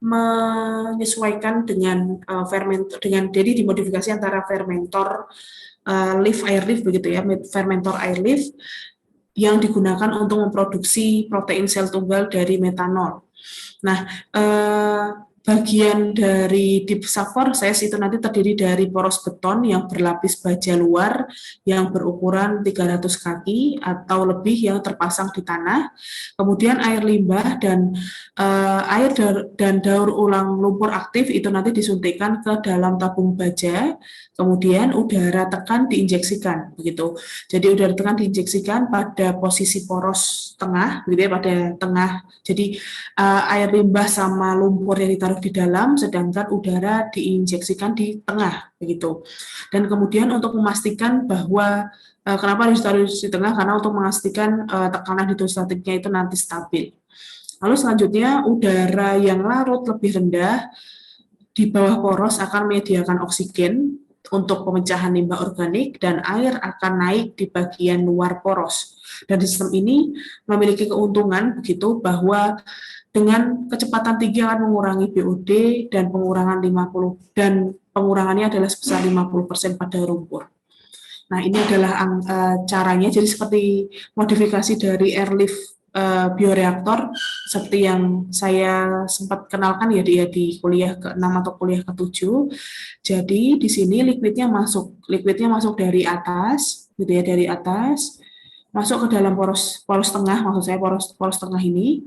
menyesuaikan dengan fermentor, jadi dimodifikasi antara fermentor air lift begitu ya, fermentor air lift yang digunakan untuk memproduksi protein sel tunggal dari metanol. Nah, bagian dari DIPSAF proses itu nanti terdiri dari poros beton yang berlapis baja luar yang berukuran 300 kaki atau lebih yang terpasang di tanah, kemudian air limbah dan daur ulang lumpur aktif itu nanti disuntikkan ke dalam tabung baja, kemudian udara tekan diinjeksikan begitu. Jadi udara tekan diinjeksikan pada posisi poros tengah, gitu ya, pada tengah. Jadi air limbah sama lumpur yang ditaruh di dalam, sedangkan udara diinjeksikan di tengah, begitu. Dan kemudian untuk memastikan bahwa kenapa harus ditaruh di tengah? Karena untuk memastikan tekanan hidrostatiknya itu nanti stabil. Lalu selanjutnya udara yang larut lebih rendah di bawah poros akan menyediakan oksigen untuk pemecahan limbah organik dan air akan naik di bagian luar poros. Dan sistem ini memiliki keuntungan begitu bahwa dengan kecepatan tinggi akan mengurangi BOD dan pengurangannya adalah sebesar 50% pada lumpur. Nah, ini adalah caranya. Jadi seperti modifikasi dari airlift bioreaktor seperti yang saya sempat kenalkan ya di kuliah ke-6 atau kuliah ke-7. Jadi di sini liquidnya masuk dari atas, gitu ya, dari atas masuk ke dalam poros tengah, maksud saya poros tengah ini.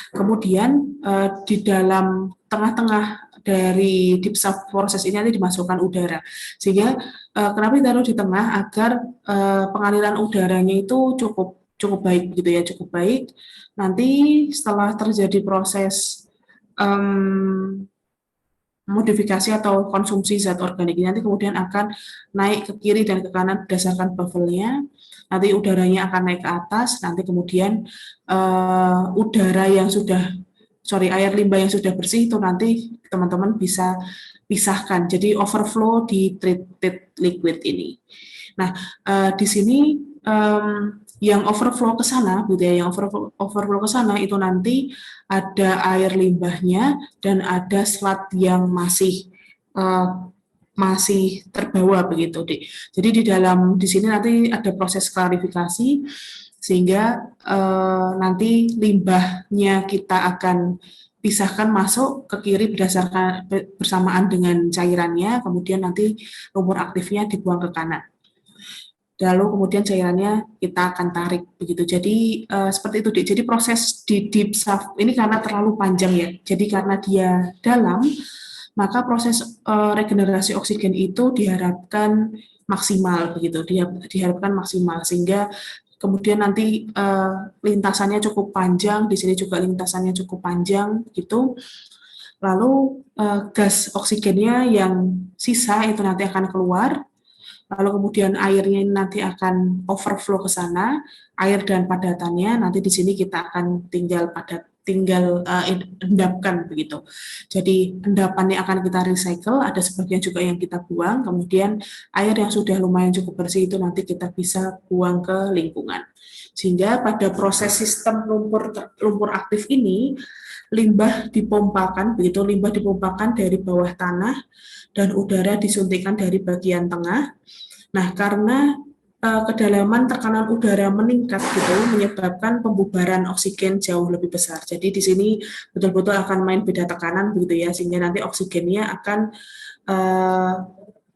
Kemudian di dalam tengah-tengah dari DIPSAF proses ini nanti dimasukkan udara. Sehingga kenapa ditaruh di tengah agar pengaliran udaranya itu cukup baik gitu ya, cukup baik. Nanti setelah terjadi proses modifikasi atau konsumsi zat organik ini nanti kemudian akan naik ke kiri dan ke kanan berdasarkan buffernya. Nanti udaranya akan naik ke atas, nanti kemudian air limbah yang sudah bersih itu nanti teman-teman bisa pisahkan. Jadi overflow di treated liquid ini. Nah, di sini yang overflow ke sana, gitu ya, yang overflow ke sana itu nanti ada air limbahnya dan ada slat yang masih terbawa begitu, Dik. Jadi di sini nanti ada proses klarifikasi sehingga nanti limbahnya kita akan pisahkan masuk ke kiri bersamaan dengan cairannya, kemudian nanti lumpur aktifnya dibuang ke kanan. Lalu kemudian cairannya kita akan tarik begitu. Jadi seperti itu, Dik. Jadi proses di DIPSAF ini karena terlalu panjang ya. Jadi karena dia dalam, maka proses regenerasi oksigen itu diharapkan maksimal begitu. Diharapkan maksimal sehingga kemudian nanti lintasannya cukup panjang, di sini juga lintasannya cukup panjang gitu. Lalu gas oksigennya yang sisa itu nanti akan keluar. Lalu kemudian airnya nanti akan overflow ke sana, air dan padatannya nanti di sini kita akan tinggal endapkan begitu. Jadi endapannya akan kita recycle, ada sebagian juga yang kita buang, kemudian air yang sudah lumayan cukup bersih itu nanti kita bisa buang ke lingkungan. Sehingga pada proses sistem lumpur aktif ini limbah dipompakan dari bawah tanah dan udara disuntikkan dari bagian tengah. Nah, karena kedalaman tekanan udara meningkat gitu menyebabkan pembubaran oksigen jauh lebih besar. Jadi di sini betul-betul akan main beda tekanan begitu ya, sehingga nanti oksigennya akan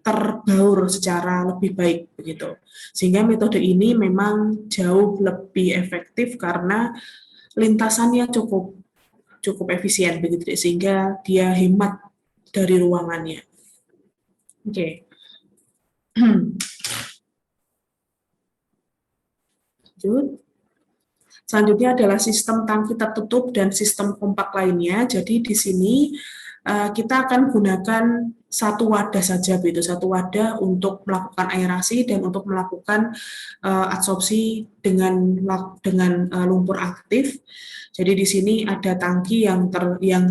terbaur secara lebih baik begitu. Sehingga metode ini memang jauh lebih efektif karena lintasannya cukup efisien begitu, sehingga dia hemat dari ruangannya. Oke. Selanjutnya adalah sistem tangki tertutup dan sistem pompa lainnya. Jadi di sini kita akan gunakan satu wadah saja begitu, satu wadah untuk melakukan aerasi dan untuk melakukan adsorpsi dengan lumpur aktif. Jadi di sini ada tangki yang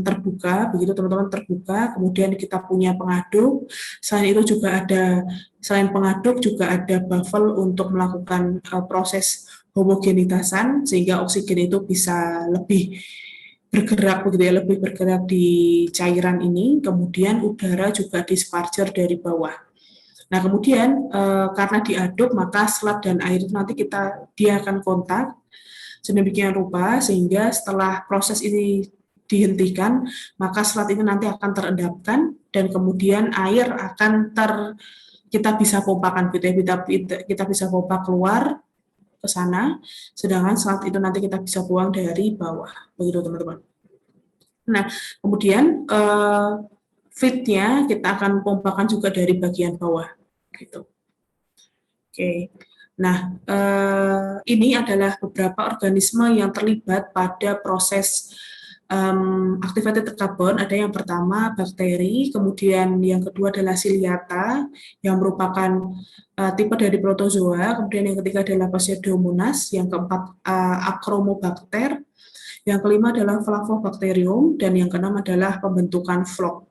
terbuka begitu teman-teman, terbuka, kemudian kita punya pengaduk. Selain pengaduk juga ada baffle untuk melakukan proses homogenitasan sehingga oksigen itu bisa lebih bergerak begitu ya, lebih bergerak di cairan ini, kemudian udara juga disparger dari bawah. Nah, kemudian karena diaduk maka selat dan air itu nanti dia akan kontak sedemikian rupa sehingga setelah proses ini dihentikan, maka selat ini nanti akan terendapkan dan kemudian air akan kita bisa pompakan gitu ya, kita bisa pompa keluar ke sana, sedangkan selat itu nanti kita bisa buang dari bawah, begitu teman-teman. Nah, kemudian feed-nya kita akan pompakan juga dari bagian bawah, gitu. Oke. Nah, ini adalah beberapa organisme yang terlibat pada proses activated carbon. Ada yang pertama bakteri, kemudian yang kedua adalah Ciliata yang merupakan tipe dari protozoa, kemudian yang ketiga adalah Pseudomonas, yang keempat Achromobacter, yang kelima adalah Flavobacterium, dan yang keenam adalah pembentukan flock.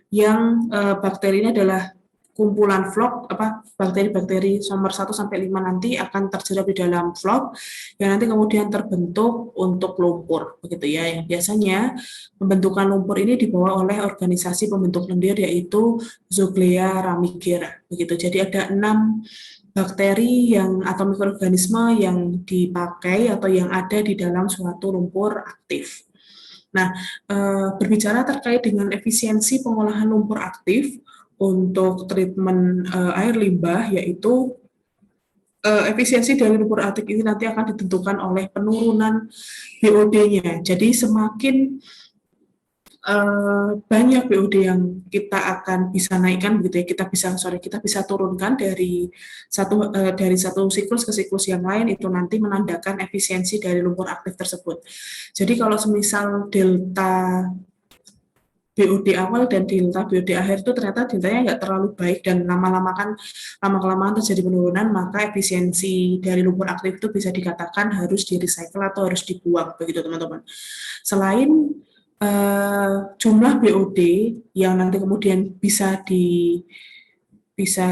Yang bakteri ini adalah kumpulan flock, bakteri-bakteri nomor 1 sampai 5 nanti akan terjerap di dalam flock yang nanti kemudian terbentuk untuk lumpur, begitu ya. Yang biasanya pembentukan lumpur ini dibawa oleh organisasi pembentuk lendir yaitu Zooglea ramigera, begitu. Jadi ada 6 bakteri atau mikroorganisme yang dipakai atau yang ada di dalam suatu lumpur aktif. Nah, berbicara terkait dengan efisiensi pengolahan lumpur aktif untuk treatment air limbah, yaitu efisiensi dari lumpur aktif ini nanti akan ditentukan oleh penurunan BOD-nya. Jadi semakin banyak BOD yang kita akan bisa naikkan begitu ya, kita bisa turunkan dari satu siklus ke siklus yang lain, itu nanti menandakan efisiensi dari lumpur aktif tersebut. Jadi kalau semisal delta BOD awal dan delta BOD akhir itu ternyata deltanya nggak terlalu baik dan lama-kelamaan terjadi penurunan, maka efisiensi dari lumpur aktif itu bisa dikatakan harus di-recycle atau harus dibuang, begitu teman-teman. Selain jumlah BOD yang nanti kemudian bisa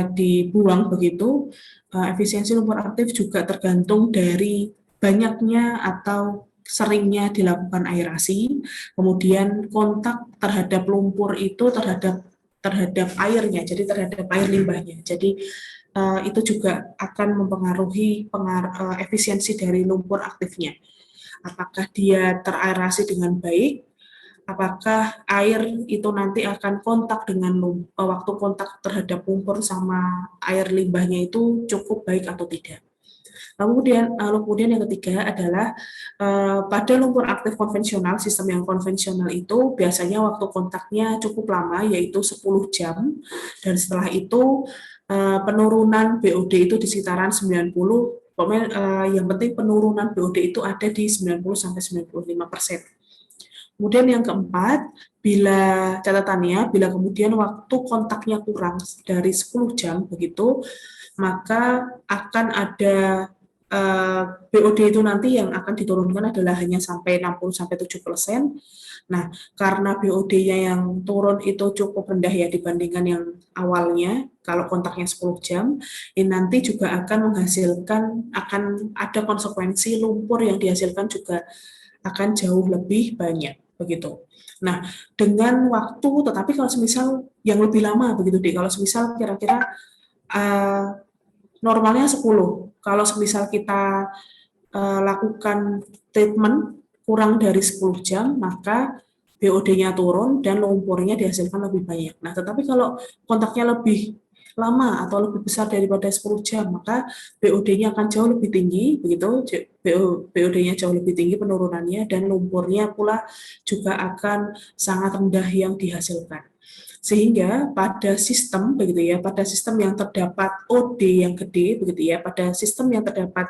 dibuang begitu, efisiensi lumpur aktif juga tergantung dari banyaknya atau seringnya dilakukan aerasi, kemudian kontak terhadap lumpur itu terhadap airnya, jadi terhadap air limbahnya. Jadi itu juga akan mempengaruhi efisiensi dari lumpur aktifnya. Apakah dia teraerasi dengan baik, apakah air itu nanti akan kontak dengan waktu kontak terhadap lumpur sama air limbahnya itu cukup baik atau tidak. Lalu kemudian yang ketiga adalah pada lumpur aktif konvensional, sistem yang konvensional itu biasanya waktu kontaknya cukup lama, yaitu 10 jam, dan setelah itu penurunan BOD itu di sekitaran 90, pokoknya yang penting penurunan BOD itu ada di 90-95%. Kemudian yang keempat, bila kemudian waktu kontaknya kurang dari 10 jam begitu, maka akan ada BOD itu nanti yang akan diturunkan adalah hanya sampai 60-70%. Nah, karena BOD-nya yang turun itu cukup rendah ya dibandingkan yang awalnya, kalau kontaknya 10 jam, ini nanti juga akan ada konsekuensi lumpur yang dihasilkan juga akan jauh lebih banyak, begitu. Nah, dengan waktu, tetapi kalau semisal yang lebih lama begitu deh, kalau semisal kira-kira normalnya 10. Kalau semisal kita lakukan treatment kurang dari 10 jam, maka BOD-nya turun dan lumpurnya dihasilkan lebih banyak. Nah, tetapi kalau kontaknya lebih lama atau lebih besar daripada 10 jam, maka BOD-nya akan jauh lebih tinggi, begitu. BOD-nya jauh lebih tinggi penurunannya dan lumpurnya pula juga akan sangat rendah yang dihasilkan. Sehingga pada sistem yang terdapat OD yang gede begitu ya, pada sistem yang terdapat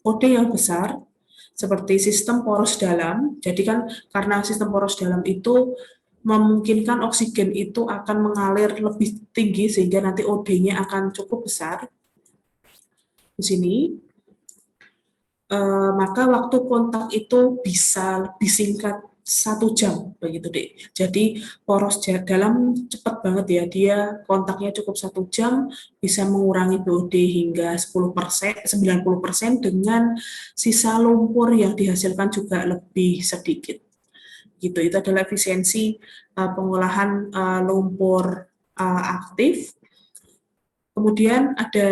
OD yang besar seperti sistem poros dalam. Jadi kan karena sistem poros dalam itu memungkinkan oksigen itu akan mengalir lebih tinggi sehingga nanti OD-nya akan cukup besar. Di sini, maka waktu kontak itu bisa lebih singkat 1 jam, begitu deh. Jadi poros dalam cepat banget ya, dia kontaknya cukup 1 jam, bisa mengurangi BOD hingga 10%, 90% dengan sisa lumpur yang dihasilkan juga lebih sedikit. Gitu, itu adalah efisiensi pengolahan lumpur aktif. Kemudian ada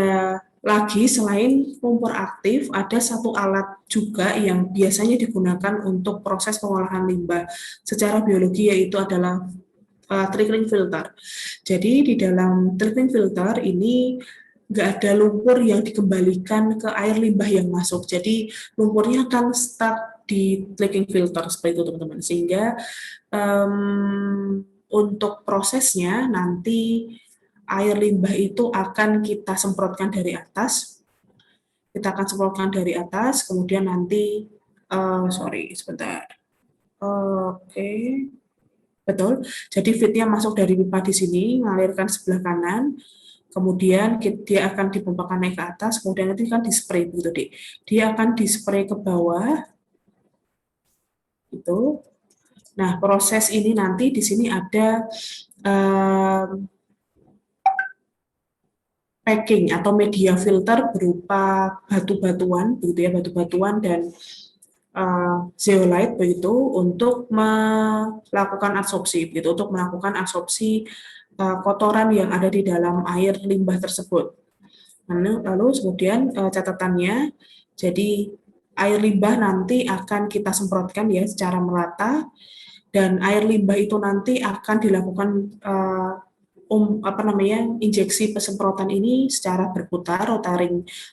lagi selain lumpur aktif, ada satu alat juga yang biasanya digunakan untuk proses pengolahan limbah secara biologi, yaitu adalah trickling filter. Jadi di dalam trickling filter ini nggak ada lumpur yang dikembalikan ke air limbah yang masuk. Jadi lumpurnya akan stuck di trickling filter seperti itu teman-teman. Sehingga untuk prosesnya nanti air limbah itu akan kita semprotkan dari atas. Kita akan semprotkan dari atas, kemudian nanti, sorry, sebentar. Oke. Betul. Jadi feednya masuk dari pipa di sini, mengalirkan sebelah kanan, kemudian dia akan dipompakan naik ke atas, kemudian nanti kan di-spray begitu, Dik. Dia akan di-spray ke bawah, itu. Nah, proses ini nanti di sini ada packing atau media filter berupa batu-batuan, begitu ya, batu-batuan dan zeolite begitu untuk melakukan absorpsi, begitu, untuk melakukan absorpsi kotoran yang ada di dalam air limbah tersebut. Lalu kemudian catatannya, jadi air limbah nanti akan kita semprotkan ya secara merata, dan air limbah itu nanti akan dilakukan injeksi pesemprotan ini secara berputar,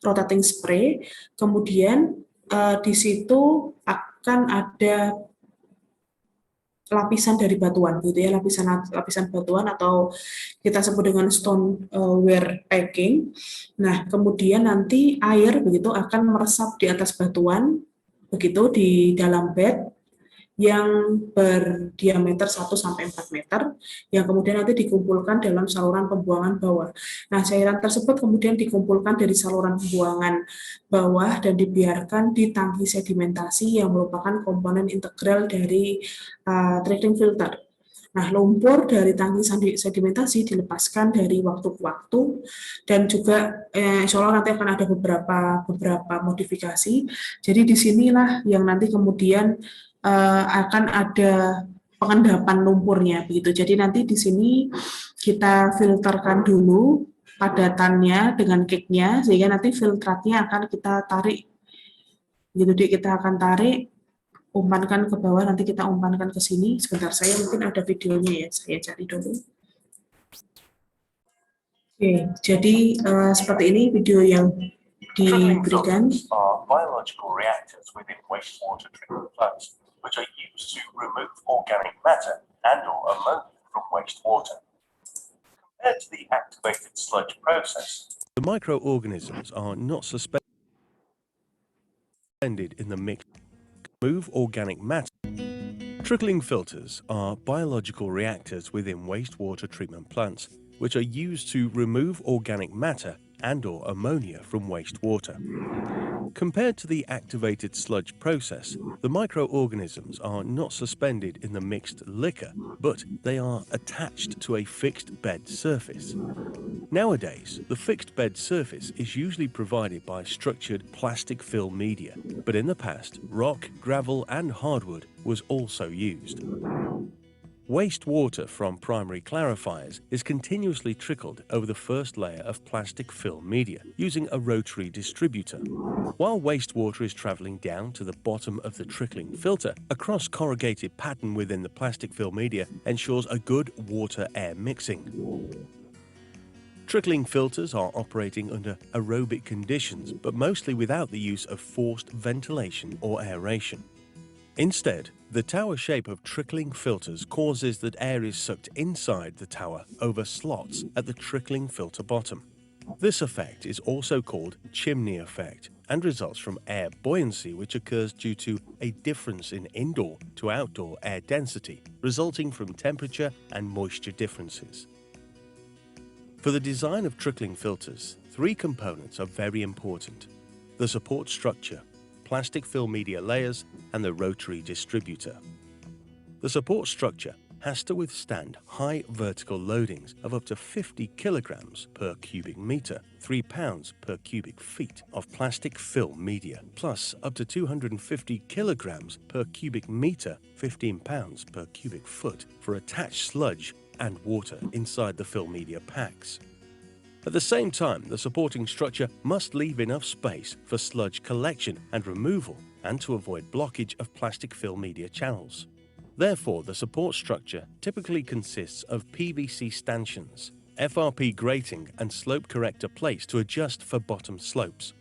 rotating spray. Kemudian di situ akan ada lapisan dari batuan, gitu ya, lapisan batuan atau kita sebut dengan stoneware packing. Nah, kemudian nanti air begitu akan meresap di atas batuan, begitu di dalam bed yang berdiameter 1-4 meter, yang kemudian nanti dikumpulkan dalam saluran pembuangan bawah. Nah, cairan tersebut kemudian dikumpulkan dari saluran pembuangan bawah dan dibiarkan di tangki sedimentasi yang merupakan komponen integral dari trickling filter. Nah, lumpur dari tangki sedimentasi dilepaskan dari waktu ke waktu, dan juga insya Allah nanti akan ada beberapa modifikasi. Jadi disinilah yang nanti kemudian akan ada pengendapan lumpurnya begitu. Jadi nanti di sini kita filterkan dulu padatannya dengan cake-nya, sehingga nanti filtratnya akan kita tarik. Jadi kita akan tarik, umpankan ke bawah, nanti kita umpankan ke sini. Sebentar, saya mungkin ada videonya ya, saya cari dulu. Oke, jadi seperti ini video yang diberikan. Biological reactors within wastewater treatment plants, which are used to remove organic matter and/or ammonia from wastewater. Compared to the activated sludge process, the microorganisms are not suspended in the mix to remove organic matter. Trickling filters are biological reactors within wastewater treatment plants, which are used to remove organic matter and/or ammonia from wastewater. Compared to the activated sludge process, the microorganisms are not suspended in the mixed liquor, but they are attached to a fixed bed surface. Nowadays, the fixed bed surface is usually provided by structured plastic fill media, but in the past, rock, gravel and hardwood was also used. Wastewater from primary clarifiers is continuously trickled over the first layer of plastic fill media using a rotary distributor. While wastewater is travelling down to the bottom of the trickling filter, a cross-corrugated pattern within the plastic fill media ensures a good water-air mixing. Trickling filters are operating under aerobic conditions, but mostly without the use of forced ventilation or aeration. Instead, the tower shape of trickling filters causes that air is sucked inside the tower over slots at the trickling filter bottom. This effect is also called chimney effect and results from air buoyancy, which occurs due to a difference in indoor to outdoor air density, resulting from temperature and moisture differences. For the design of trickling filters, 3 components are very important: the support structure, plastic film media layers, and the rotary distributor. The support structure has to withstand high vertical loadings of up to 50 kilograms per cubic meter, 3 pounds per cubic feet of plastic film media, plus up to 250 kilograms per cubic meter, 15 pounds per cubic foot for attached sludge and water inside the film media packs. At the same time, the supporting structure must leave enough space for sludge collection and removal and to avoid blockage of plastic film media channels. Therefore, the support structure typically consists of PVC stanchions, FRP grating and slope corrector plates to adjust for bottom slopes.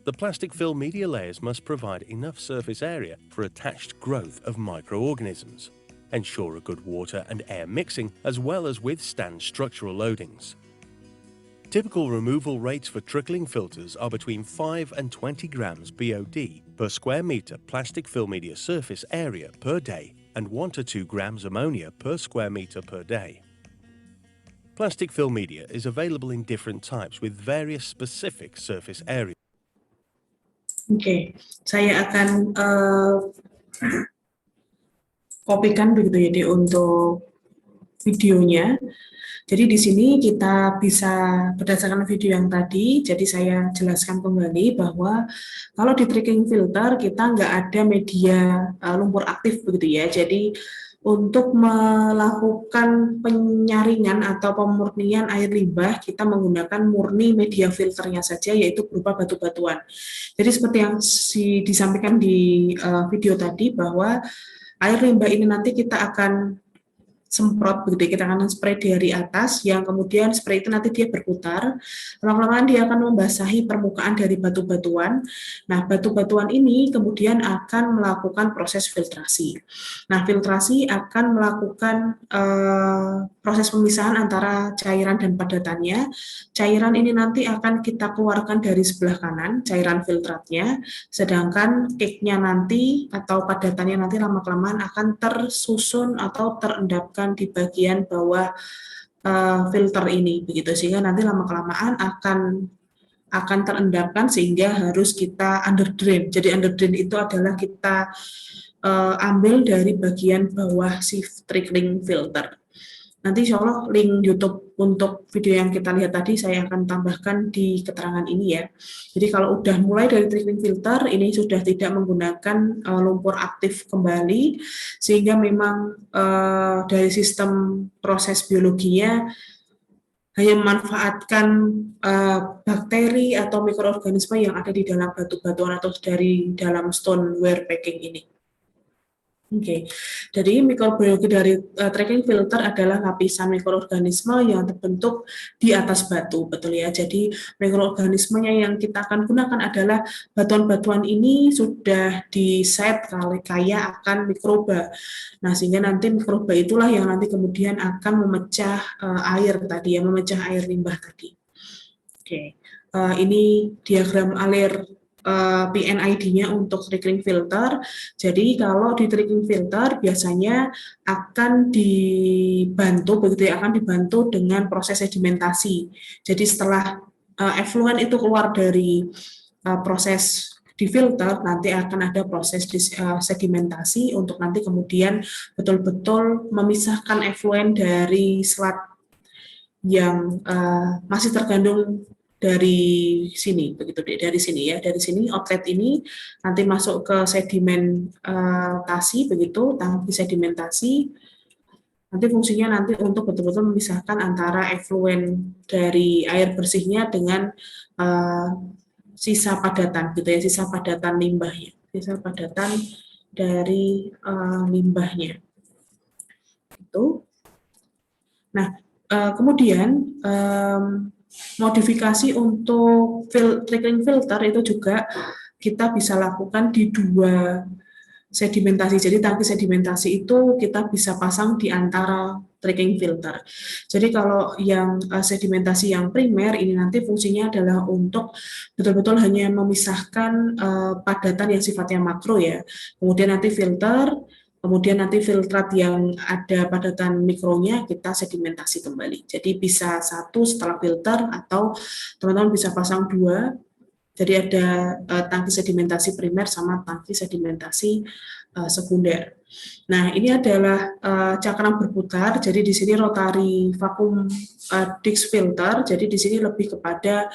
The plastic film media layers must provide enough surface area for attached growth of microorganisms, ensure a good water and air mixing, as well as withstand structural loadings. Typical removal rates for trickling filters are between 5 and 20 grams BOD per square meter plastic film media surface area per day and 1 to 2 grams ammonia per square meter per day. Plastic film media is available in different types with various specific surface areas. Oke, saya akan kopikan begitu ya di untuk videonya. Jadi di sini kita bisa berdasarkan video yang tadi, jadi saya jelaskan kembali bahwa kalau di trickling filter kita nggak ada media lumpur aktif begitu ya. Jadi untuk melakukan penyaringan atau pemurnian air limbah, kita menggunakan murni media filternya saja, yaitu berupa batu-batuan. Jadi seperti yang disampaikan di video tadi, bahwa air limbah ini nanti kita akan semprot begitu, kita akan spray dari atas, yang kemudian spray itu nanti dia berputar, lama-lama dia akan membasahi permukaan dari batu-batuan. Nah, batu-batuan ini kemudian akan melakukan proses filtrasi. Nah, filtrasi akan melakukan proses pemisahan antara cairan dan padatannya. Cairan ini nanti akan kita keluarkan dari sebelah kanan, cairan filtratnya, sedangkan cake-nya nanti atau padatannya nanti lama-kelamaan akan tersusun atau terendapkan di bagian bawah filter ini begitu, sehingga nanti lama-kelamaan akan terendapkan sehingga harus kita under drain. Jadi under drain itu adalah kita ambil dari bagian bawah si trickling filter. Nanti insya Allah link YouTube untuk video yang kita lihat tadi saya akan tambahkan di keterangan ini ya. Jadi kalau udah mulai dari trickling filter, ini sudah tidak menggunakan lumpur aktif kembali, sehingga memang dari sistem proses biologinya hanya memanfaatkan bakteri atau mikroorganisme yang ada di dalam batu-batuan atau dari dalam stoneware packing ini. Oke, jadi mikrobiologi dari trickling filter adalah lapisan mikroorganisme yang terbentuk di atas batu, betul ya. Jadi mikroorganismenya yang kita akan gunakan adalah batuan-batuan ini sudah di-set kaya akan mikroba. Nah, sehingga nanti mikroba itulah yang nanti kemudian akan memecah air tadi ya, memecah air limbah tadi. Oke, ini diagram alir PNID-nya untuk trickling filter. Jadi kalau di trickling filter biasanya akan dibantu begitu ya, akan dibantu dengan proses sedimentasi. Jadi setelah effluent itu keluar dari proses di filter, nanti akan ada proses sedimentasi untuk nanti kemudian betul-betul memisahkan effluent dari selat yang masih terkandung dari sini, begitu deh, dari sini ya, dari sini outlet ini nanti masuk ke sedimentasi, begitu, tangki sedimentasi, nanti fungsinya nanti untuk betul-betul memisahkan antara effluent dari air bersihnya dengan sisa padatan, gitu ya, sisa padatan limbahnya, sisa padatan dari limbahnya, gitu. Nah, kemudian modifikasi untuk trickling filter itu juga kita bisa lakukan di dua sedimentasi. Jadi tangki sedimentasi itu kita bisa pasang di antara tracking filter. Jadi kalau yang sedimentasi yang primer ini nanti fungsinya adalah untuk betul-betul hanya memisahkan padatan yang sifatnya makro ya. Kemudian nanti filter, kemudian nanti filtrat yang ada padatan mikronya kita sedimentasi kembali. Jadi bisa satu setelah filter atau teman-teman bisa pasang dua. Jadi ada tangki sedimentasi primer sama tangki sedimentasi sekunder. Nah, ini adalah cakram berputar. Jadi di sini rotary vacuum disk filter. Jadi di sini lebih kepada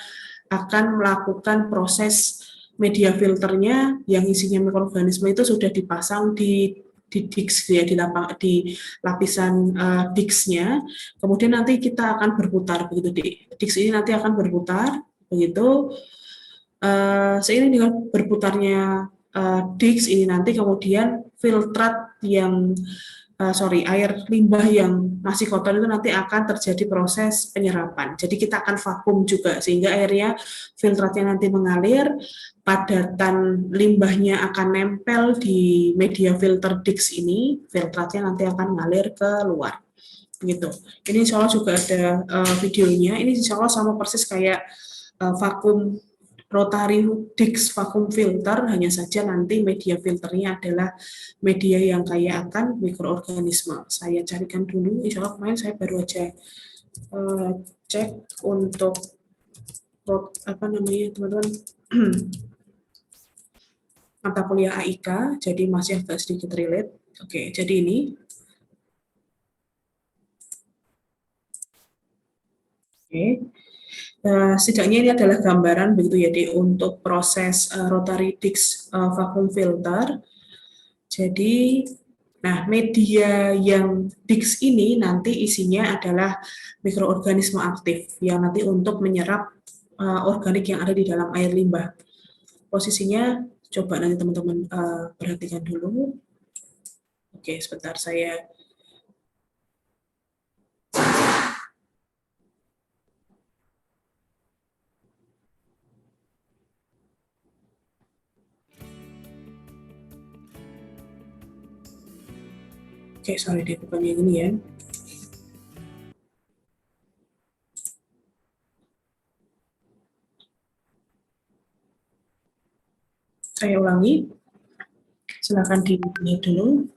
akan melakukan proses media filternya yang isinya mikroorganisme itu sudah dipasang di disk ya, di lapisan disknya. Kemudian nanti kita akan berputar begitu. Disk ini nanti akan berputar begitu. Seiring dengan berputarnya disk ini nanti kemudian filtrat yang air limbah yang masih kotor itu nanti akan terjadi proses penyerapan. Jadi kita akan vakum juga sehingga airnya filtratnya nanti mengalir, padatan limbahnya akan nempel di media filter disk ini, filtratnya nanti akan mengalir ke luar. Gitu. Ini insya Allah juga ada videonya. Ini insya Allah sama persis kayak vakum rotary disk vacuum filter, hanya saja nanti media filternya adalah media yang kaya akan mikroorganisme. Saya carikan dulu, insya Allah kemarin saya baru aja cek untuk apa namanya teman-teman mata kuliah AIK, jadi masih agak sedikit relate. Oke, jadi ini. Oke. Setidaknya ini adalah gambaran begitu ya untuk proses rotary disk vacuum filter. Jadi, nah media yang disk ini nanti isinya adalah mikroorganisme aktif yang nanti untuk menyerap organik yang ada di dalam air limbah. Posisinya coba nanti teman-teman perhatikan dulu. Oke, sebentar saya. Oke, sorry deh, bukan yang ini ya. Saya ulangi. Silakan dilihat dulu.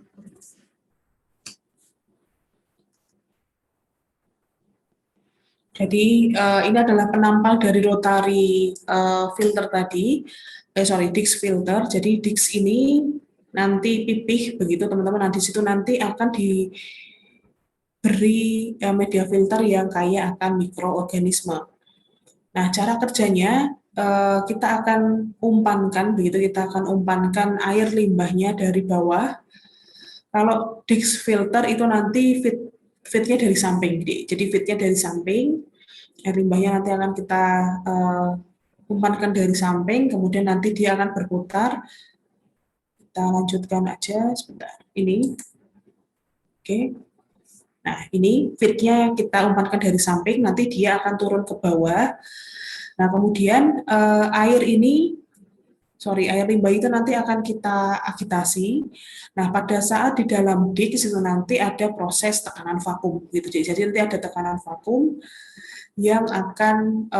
Jadi ini adalah penampang dari rotary filter tadi, disk filter. Jadi disk ini nanti pipih begitu teman-teman. Nah di situ nanti akan diberi media filter yang kaya akan mikroorganisme. Nah cara kerjanya kita akan umpankan begitu, kita akan umpankan air limbahnya dari bawah. Kalau disk filter itu nanti fitnya dari samping, jadi fitnya dari samping. Air limbahnya nanti akan kita umpankan dari samping, kemudian nanti dia akan berputar. Kita lanjutkan aja sebentar. Ini, oke. Nah ini fitnya kita umpankan dari samping, nanti dia akan turun ke bawah. Nah kemudian air limbah itu nanti akan kita agitasi. Nah pada saat di dalam disk itu nanti ada proses tekanan vakum, gitu. Jadi nanti ada tekanan vakum yang akan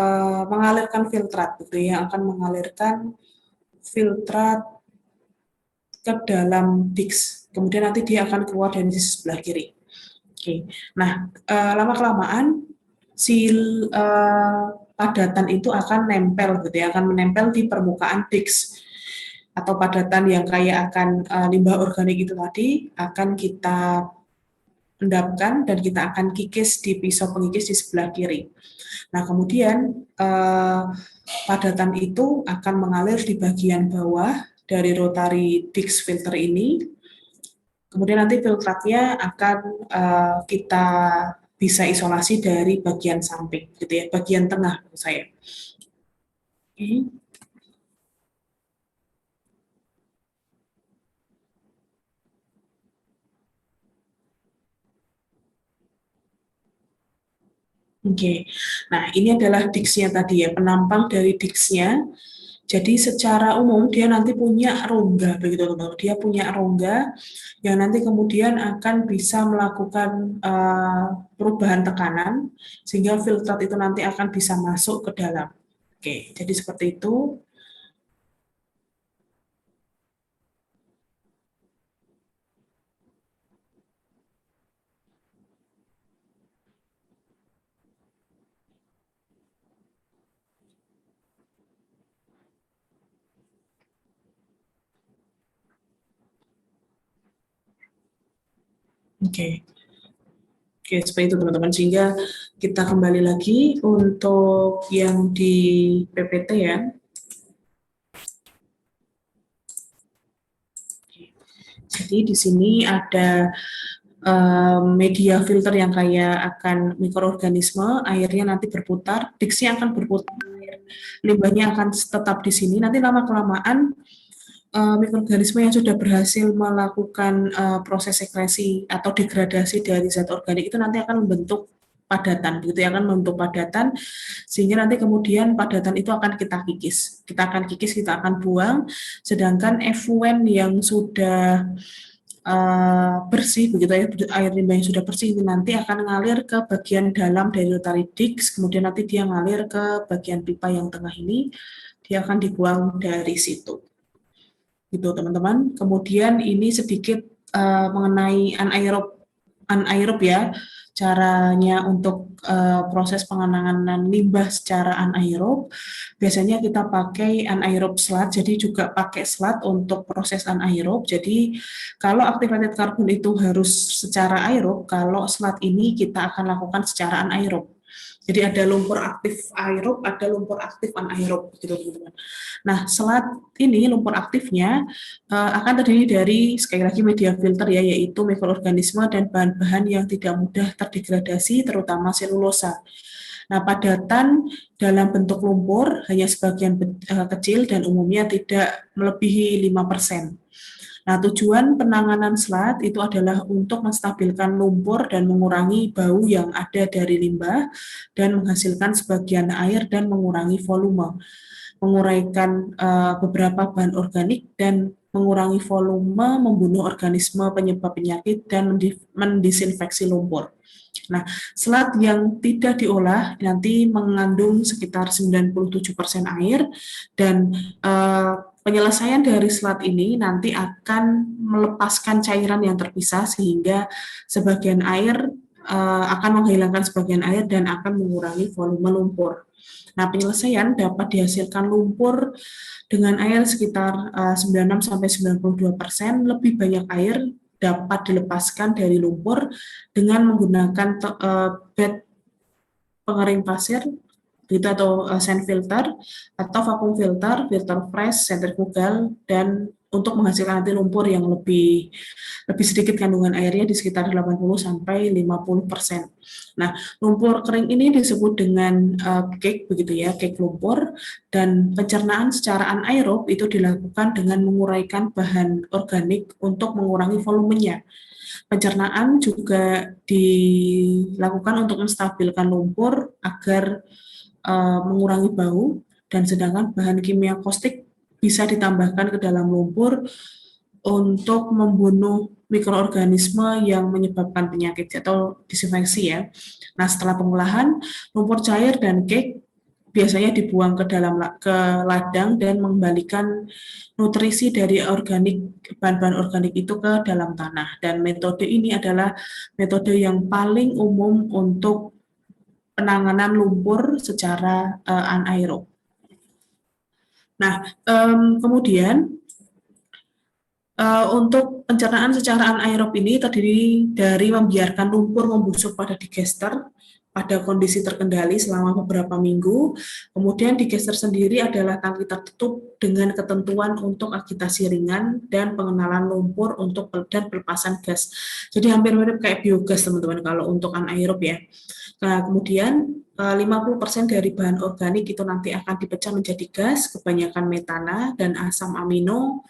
mengalirkan filtrat, gitu, yang akan mengalirkan filtrat ke dalam disk. Kemudian nanti dia akan keluar dari sisi sebelah kiri. Oke. Nah, lama-kelamaan si padatan itu akan nempel, gitu ya, akan menempel di permukaan disk atau padatan yang kaya akan limbah organik itu tadi akan kita endapkan dan kita akan kikis di pisau pengikis di sebelah kiri. Nah, kemudian padatan itu akan mengalir di bagian bawah dari rotary disk filter ini. Kemudian nanti filtratnya akan kita bisa isolasi dari bagian samping, gitu ya, bagian tengah menurut saya. Oke. Oke, nah ini adalah disknya tadi ya, penampang dari disknya. Jadi secara umum dia nanti punya rongga, begitu teman-teman. Dia punya rongga yang nanti kemudian akan bisa melakukan perubahan tekanan, sehingga filtrat itu nanti akan bisa masuk ke dalam. Oke, jadi seperti itu. Oke. Oke, seperti itu teman-teman. Sehingga kita kembali lagi untuk yang di PPT ya. Jadi di sini ada media filter yang kaya akan mikroorganisme, airnya nanti berputar, diksi akan berputar, limbahnya akan tetap di sini. Nanti lama-kelamaan mikroorganisme yang sudah berhasil melakukan proses sekresi atau degradasi dari zat organik itu nanti akan membentuk padatan, begitu ya, akan membentuk padatan, sehingga nanti kemudian padatan itu akan kita kikis, kita akan buang, sedangkan effluent yang sudah bersih, begitu ya, air limbah yang sudah bersih itu nanti akan ngalir ke bagian dalam dari rotary disc, kemudian nanti dia ngalir ke bagian pipa yang tengah ini, dia akan dibuang dari situ. Gitu teman-teman. Kemudian ini sedikit mengenai anaerob ya, caranya untuk proses pengenangan limbah secara anaerob. Biasanya kita pakai anaerob slat, jadi juga pakai slat untuk proses anaerob. Jadi kalau activated carbon itu harus secara aerob, kalau slat ini kita akan lakukan secara anaerob. Jadi ada lumpur aktif aerob, ada lumpur aktif anaerob, gitu teman-teman. Nah, slat ini lumpur aktifnya akan terdiri dari sekali lagi media filter ya, yaitu mikroorganisme dan bahan-bahan yang tidak mudah terdegradasi, terutama selulosa. Nah, padatan dalam bentuk lumpur hanya sebagian kecil dan umumnya tidak melebihi 5%. Nah, tujuan penanganan slat itu adalah untuk menstabilkan lumpur dan mengurangi bau yang ada dari limbah dan menghasilkan sebagian air dan mengurangi volume, menguraikan beberapa bahan organik dan mengurangi volume, membunuh organisme penyebab penyakit dan mendisinfeksi lumpur. Nah, slat yang tidak diolah nanti mengandung sekitar 97% air dan penyelesaian dari slat ini nanti akan melepaskan cairan yang terpisah sehingga sebagian air akan menghilangkan sebagian air dan akan mengurangi volume lumpur. Nah, penyelesaian dapat dihasilkan lumpur dengan air sekitar 96-92%, lebih banyak air dapat dilepaskan dari lumpur dengan menggunakan bed pengering pasir gitu, atau sand filter atau vacuum filter, filter press, centrifugal, dan untuk menghasilkan nanti lumpur yang lebih sedikit kandungan airnya di sekitar 80-50%. Nah, lumpur kering ini disebut dengan cake, begitu ya, cake lumpur, dan pencernaan secara anaerob itu dilakukan dengan menguraikan bahan organik untuk mengurangi volumenya. Pencernaan juga dilakukan untuk menstabilkan lumpur agar mengurangi bau, dan sedangkan bahan kimia kaustik bisa ditambahkan ke dalam lumpur untuk membunuh mikroorganisme yang menyebabkan penyakit atau disinfeksi ya. Nah, setelah pengolahan, lumpur cair dan cake biasanya dibuang ke dalam ladang dan mengembalikan nutrisi dari bahan-bahan organik itu ke dalam tanah. Dan metode ini adalah metode yang paling umum untuk penanganan lumpur secara anaerob. Nah, kemudian untuk pencernaan secara anaerob ini terdiri dari membiarkan lumpur membusuk pada digester pada kondisi terkendali selama beberapa minggu. Kemudian digester sendiri adalah tangki tertutup dengan ketentuan untuk agitasi ringan dan pengenalan lumpur untuk dan pelepasan gas. Jadi hampir mirip kayak biogas teman-teman kalau untuk anaerob ya. Nah, kemudian 50% dari bahan organik itu nanti akan dipecah menjadi gas, kebanyakan metana dan asam amino.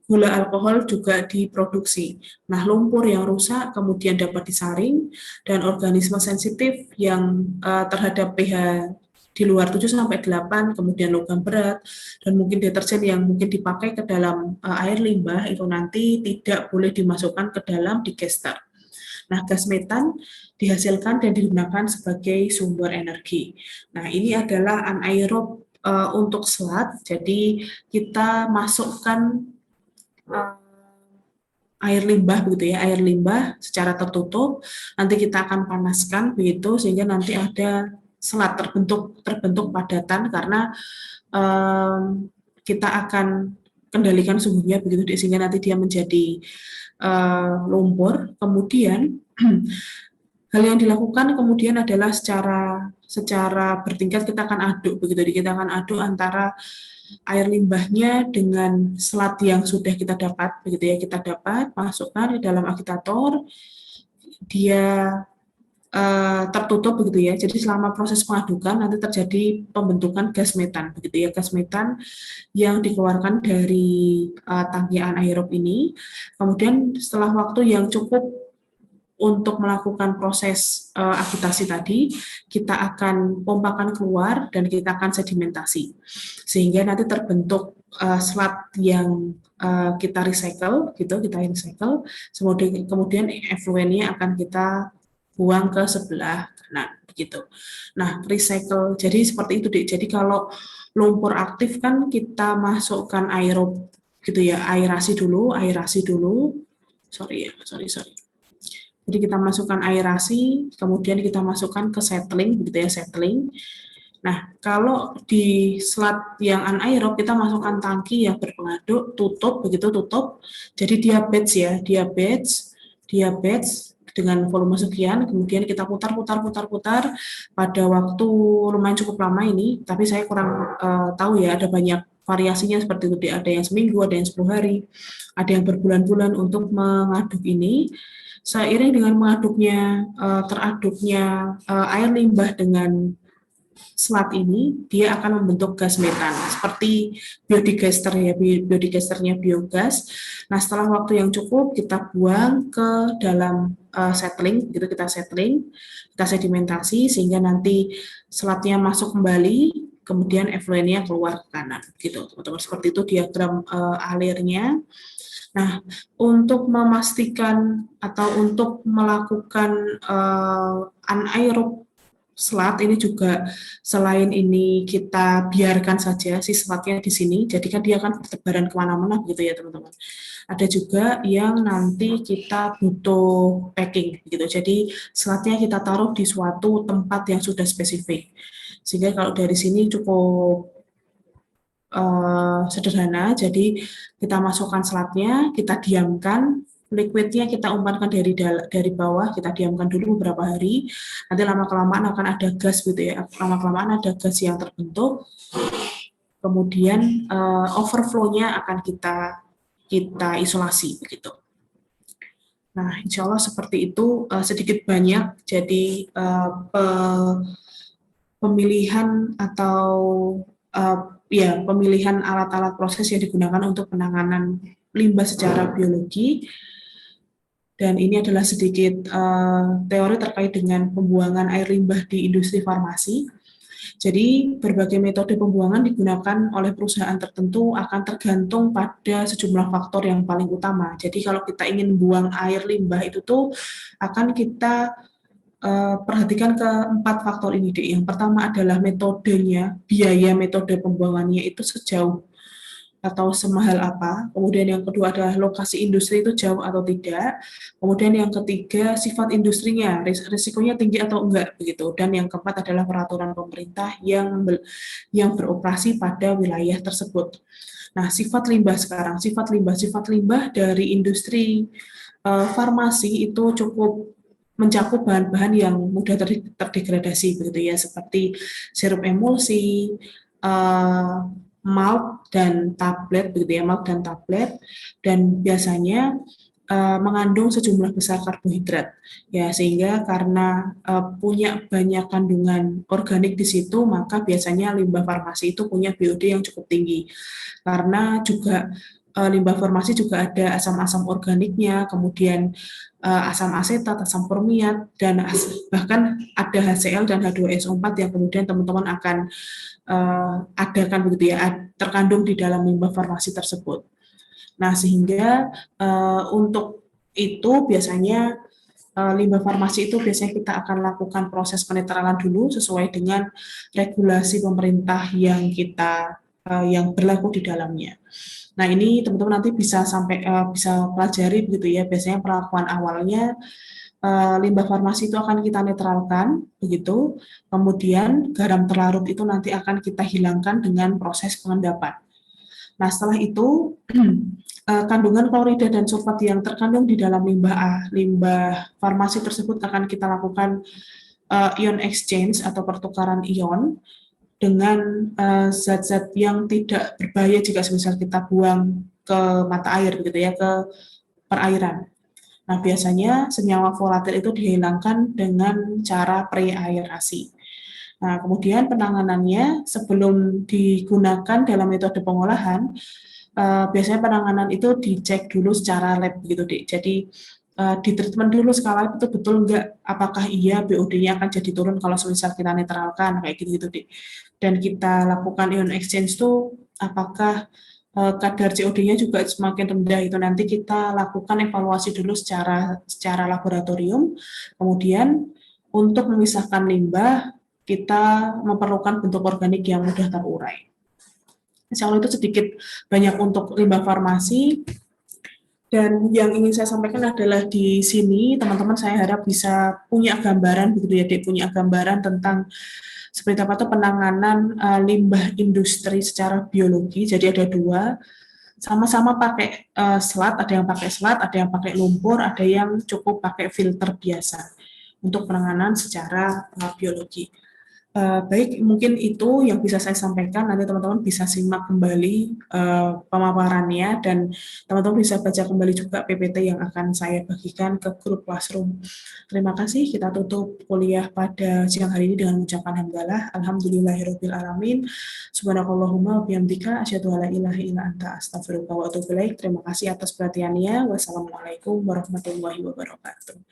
Gula alkohol juga diproduksi. Nah, lumpur yang rusak kemudian dapat disaring dan organisme sensitif yang terhadap pH di luar 7 sampai 8, kemudian logam berat, dan mungkin deterjen yang mungkin dipakai ke dalam air limbah itu nanti tidak boleh dimasukkan ke dalam digester. Nah, gas metan dihasilkan dan digunakan sebagai sumber energi. Nah, ini adalah anaerob untuk selat, jadi kita masukkan air limbah begitu ya, air limbah secara tertutup, nanti kita akan panaskan begitu sehingga nanti ada selat terbentuk padatan karena kita akan kendalikan suhunya begitu sehingga nanti dia menjadi lumpur. Kemudian hal yang dilakukan kemudian adalah secara bertingkat kita akan aduk begitu, kita akan aduk antara air limbahnya dengan selat yang sudah kita dapat begitu ya, kita dapat masukkan di dalam agitator, dia tertutup begitu ya. Jadi selama proses pengadukan nanti terjadi pembentukan gas metan begitu ya, gas metan yang dikeluarkan dari tangki anaerob ini. Kemudian setelah waktu yang cukup untuk melakukan proses agitasi tadi, kita akan pompakan keluar dan kita akan sedimentasi. Sehingga nanti terbentuk selat yang kita recycle, gitu, kemudian efluennya akan kita buang ke sebelah kanan, begitu. Nah, recycle, jadi seperti itu, Dek. Jadi kalau lumpur aktif kan kita masukkan aerob, gitu ya, aerasi dulu. Sorry. Jadi kita masukkan aerasi, kemudian kita masukkan ke settling, begitu ya, settling. Nah, kalau di selat yang anaerob kita masukkan tangki yang berpengaduk, tutup. Jadi dia batch dengan volume sekian, kemudian kita putar pada waktu lumayan cukup lama ini, tapi saya kurang tahu ya, ada banyak variasinya seperti itu, ada yang seminggu, ada yang 10 hari, ada yang berbulan-bulan untuk mengaduk ini. Seiring dengan teraduknya air limbah dengan selat ini, dia akan membentuk gas metan seperti biodigester ya, biodigesternya biogas. Nah, setelah waktu yang cukup kita buang ke dalam settling, gitu, kita sedimentasi sehingga nanti selatnya masuk kembali, kemudian efluennya keluar ke kanan, gitu teman-teman. Seperti itu diagram alirnya. Nah, untuk memastikan atau untuk melakukan anaerob selat ini juga selain ini kita biarkan saja si selatnya di sini, jadi kan dia akan bertebaran kemana-mana gitu ya teman-teman. Ada juga yang nanti kita butuh packing gitu, jadi selatnya kita taruh di suatu tempat yang sudah spesifik. Sehingga kalau dari sini cukup sederhana, jadi kita masukkan selatnya, kita diamkan, liquidnya kita umpankan dari bawah, kita diamkan dulu beberapa hari, nanti lama-kelamaan akan ada gas gitu ya, lama-kelamaan ada gas yang terbentuk, kemudian overflow-nya akan kita isolasi begitu. Nah, insya Allah seperti itu, sedikit banyak, jadi pemilihan atau pemilihan alat-alat proses yang digunakan untuk penanganan limbah secara biologi. Dan ini adalah sedikit teori terkait dengan pembuangan air limbah di industri farmasi. Jadi berbagai metode pembuangan digunakan oleh perusahaan tertentu akan tergantung pada sejumlah faktor yang paling utama. Jadi kalau kita ingin buang air limbah itu tuh akan kita perhatikan ke 4 faktor ini. Yang pertama adalah metodenya, biaya metode pembuangannya itu sejauh atau semahal apa. Kemudian yang kedua adalah lokasi industri itu jauh atau tidak. Kemudian yang ketiga sifat industrinya, risikonya tinggi atau enggak begitu. Dan yang keempat adalah peraturan pemerintah yang beroperasi pada wilayah tersebut. Nah, sifat limbah sekarang, sifat limbah dari industri farmasi itu cukup mencakup bahan-bahan yang mudah terdegradasi begitu ya, seperti sirup emulsi, malt dan tablet begitu ya, dan biasanya mengandung sejumlah besar karbohidrat ya, sehingga karena punya banyak kandungan organik di situ, maka biasanya limbah farmasi itu punya BOD yang cukup tinggi karena juga limbah farmasi juga ada asam-asam organiknya, kemudian asam asetat, asam formiat, dan bahkan ada HCl dan H2SO4 yang kemudian teman-teman akan adakan begitu ya, terkandung di dalam limbah farmasi tersebut. Nah, sehingga untuk itu biasanya limbah farmasi itu biasanya kita akan lakukan proses penetralan dulu sesuai dengan regulasi pemerintah yang berlaku di dalamnya. Nah, ini teman-teman nanti bisa bisa pelajari begitu ya. Biasanya perlakuan awalnya limbah farmasi itu akan kita netralkan begitu. Kemudian garam terlarut itu nanti akan kita hilangkan dengan proses pengendapan. Nah, setelah itu kandungan klorida dan sulfat yang terkandung di dalam limbah farmasi tersebut akan kita lakukan ion exchange atau pertukaran ion dengan zat-zat yang tidak berbahaya jika semisal kita buang ke mata air begitu ya, ke perairan. Nah, biasanya senyawa volatil itu dihilangkan dengan cara preaerasi. Nah, kemudian penanganannya sebelum digunakan dalam metode pengolahan, biasanya penanganan itu dicek dulu secara lab begitu, Dik. Jadi di treatment dulu skala itu betul nggak, apakah iya BOD-nya akan jadi turun kalau semisal kita netralkan kayak gitu, Dik. Dan kita lakukan ion exchange itu apakah kadar COD-nya juga semakin rendah, itu nanti kita lakukan evaluasi dulu secara laboratorium. Kemudian untuk memisahkan limbah kita memerlukan bentuk organik yang mudah terurai. Insya Allah itu sedikit banyak untuk limbah farmasi. Dan yang ingin saya sampaikan adalah di sini teman-teman saya harap bisa punya gambaran begitu ya, Dek, punya gambaran tentang seperti apa tuh penanganan limbah industri secara biologi. Jadi ada dua, sama-sama pakai selat, ada yang pakai selat, ada yang pakai lumpur, ada yang cukup pakai filter biasa untuk penanganan secara biologi. Baik, mungkin itu yang bisa saya sampaikan. Nanti teman-teman bisa simak kembali pemaparannya dan teman-teman bisa baca kembali juga PPT yang akan saya bagikan ke grup Classroom. Terima kasih. Kita tutup kuliah pada siang hari ini dengan mengucapkan hamdalah. Alhamdulillahirabbil alamin. Subhanakallahumma wa bihamdika asyhadu an la ilaha illa anta astaghfiruka wa atubu ilaik. Terima kasih atas perhatiannya. Wassalamualaikum warahmatullahi wabarakatuh.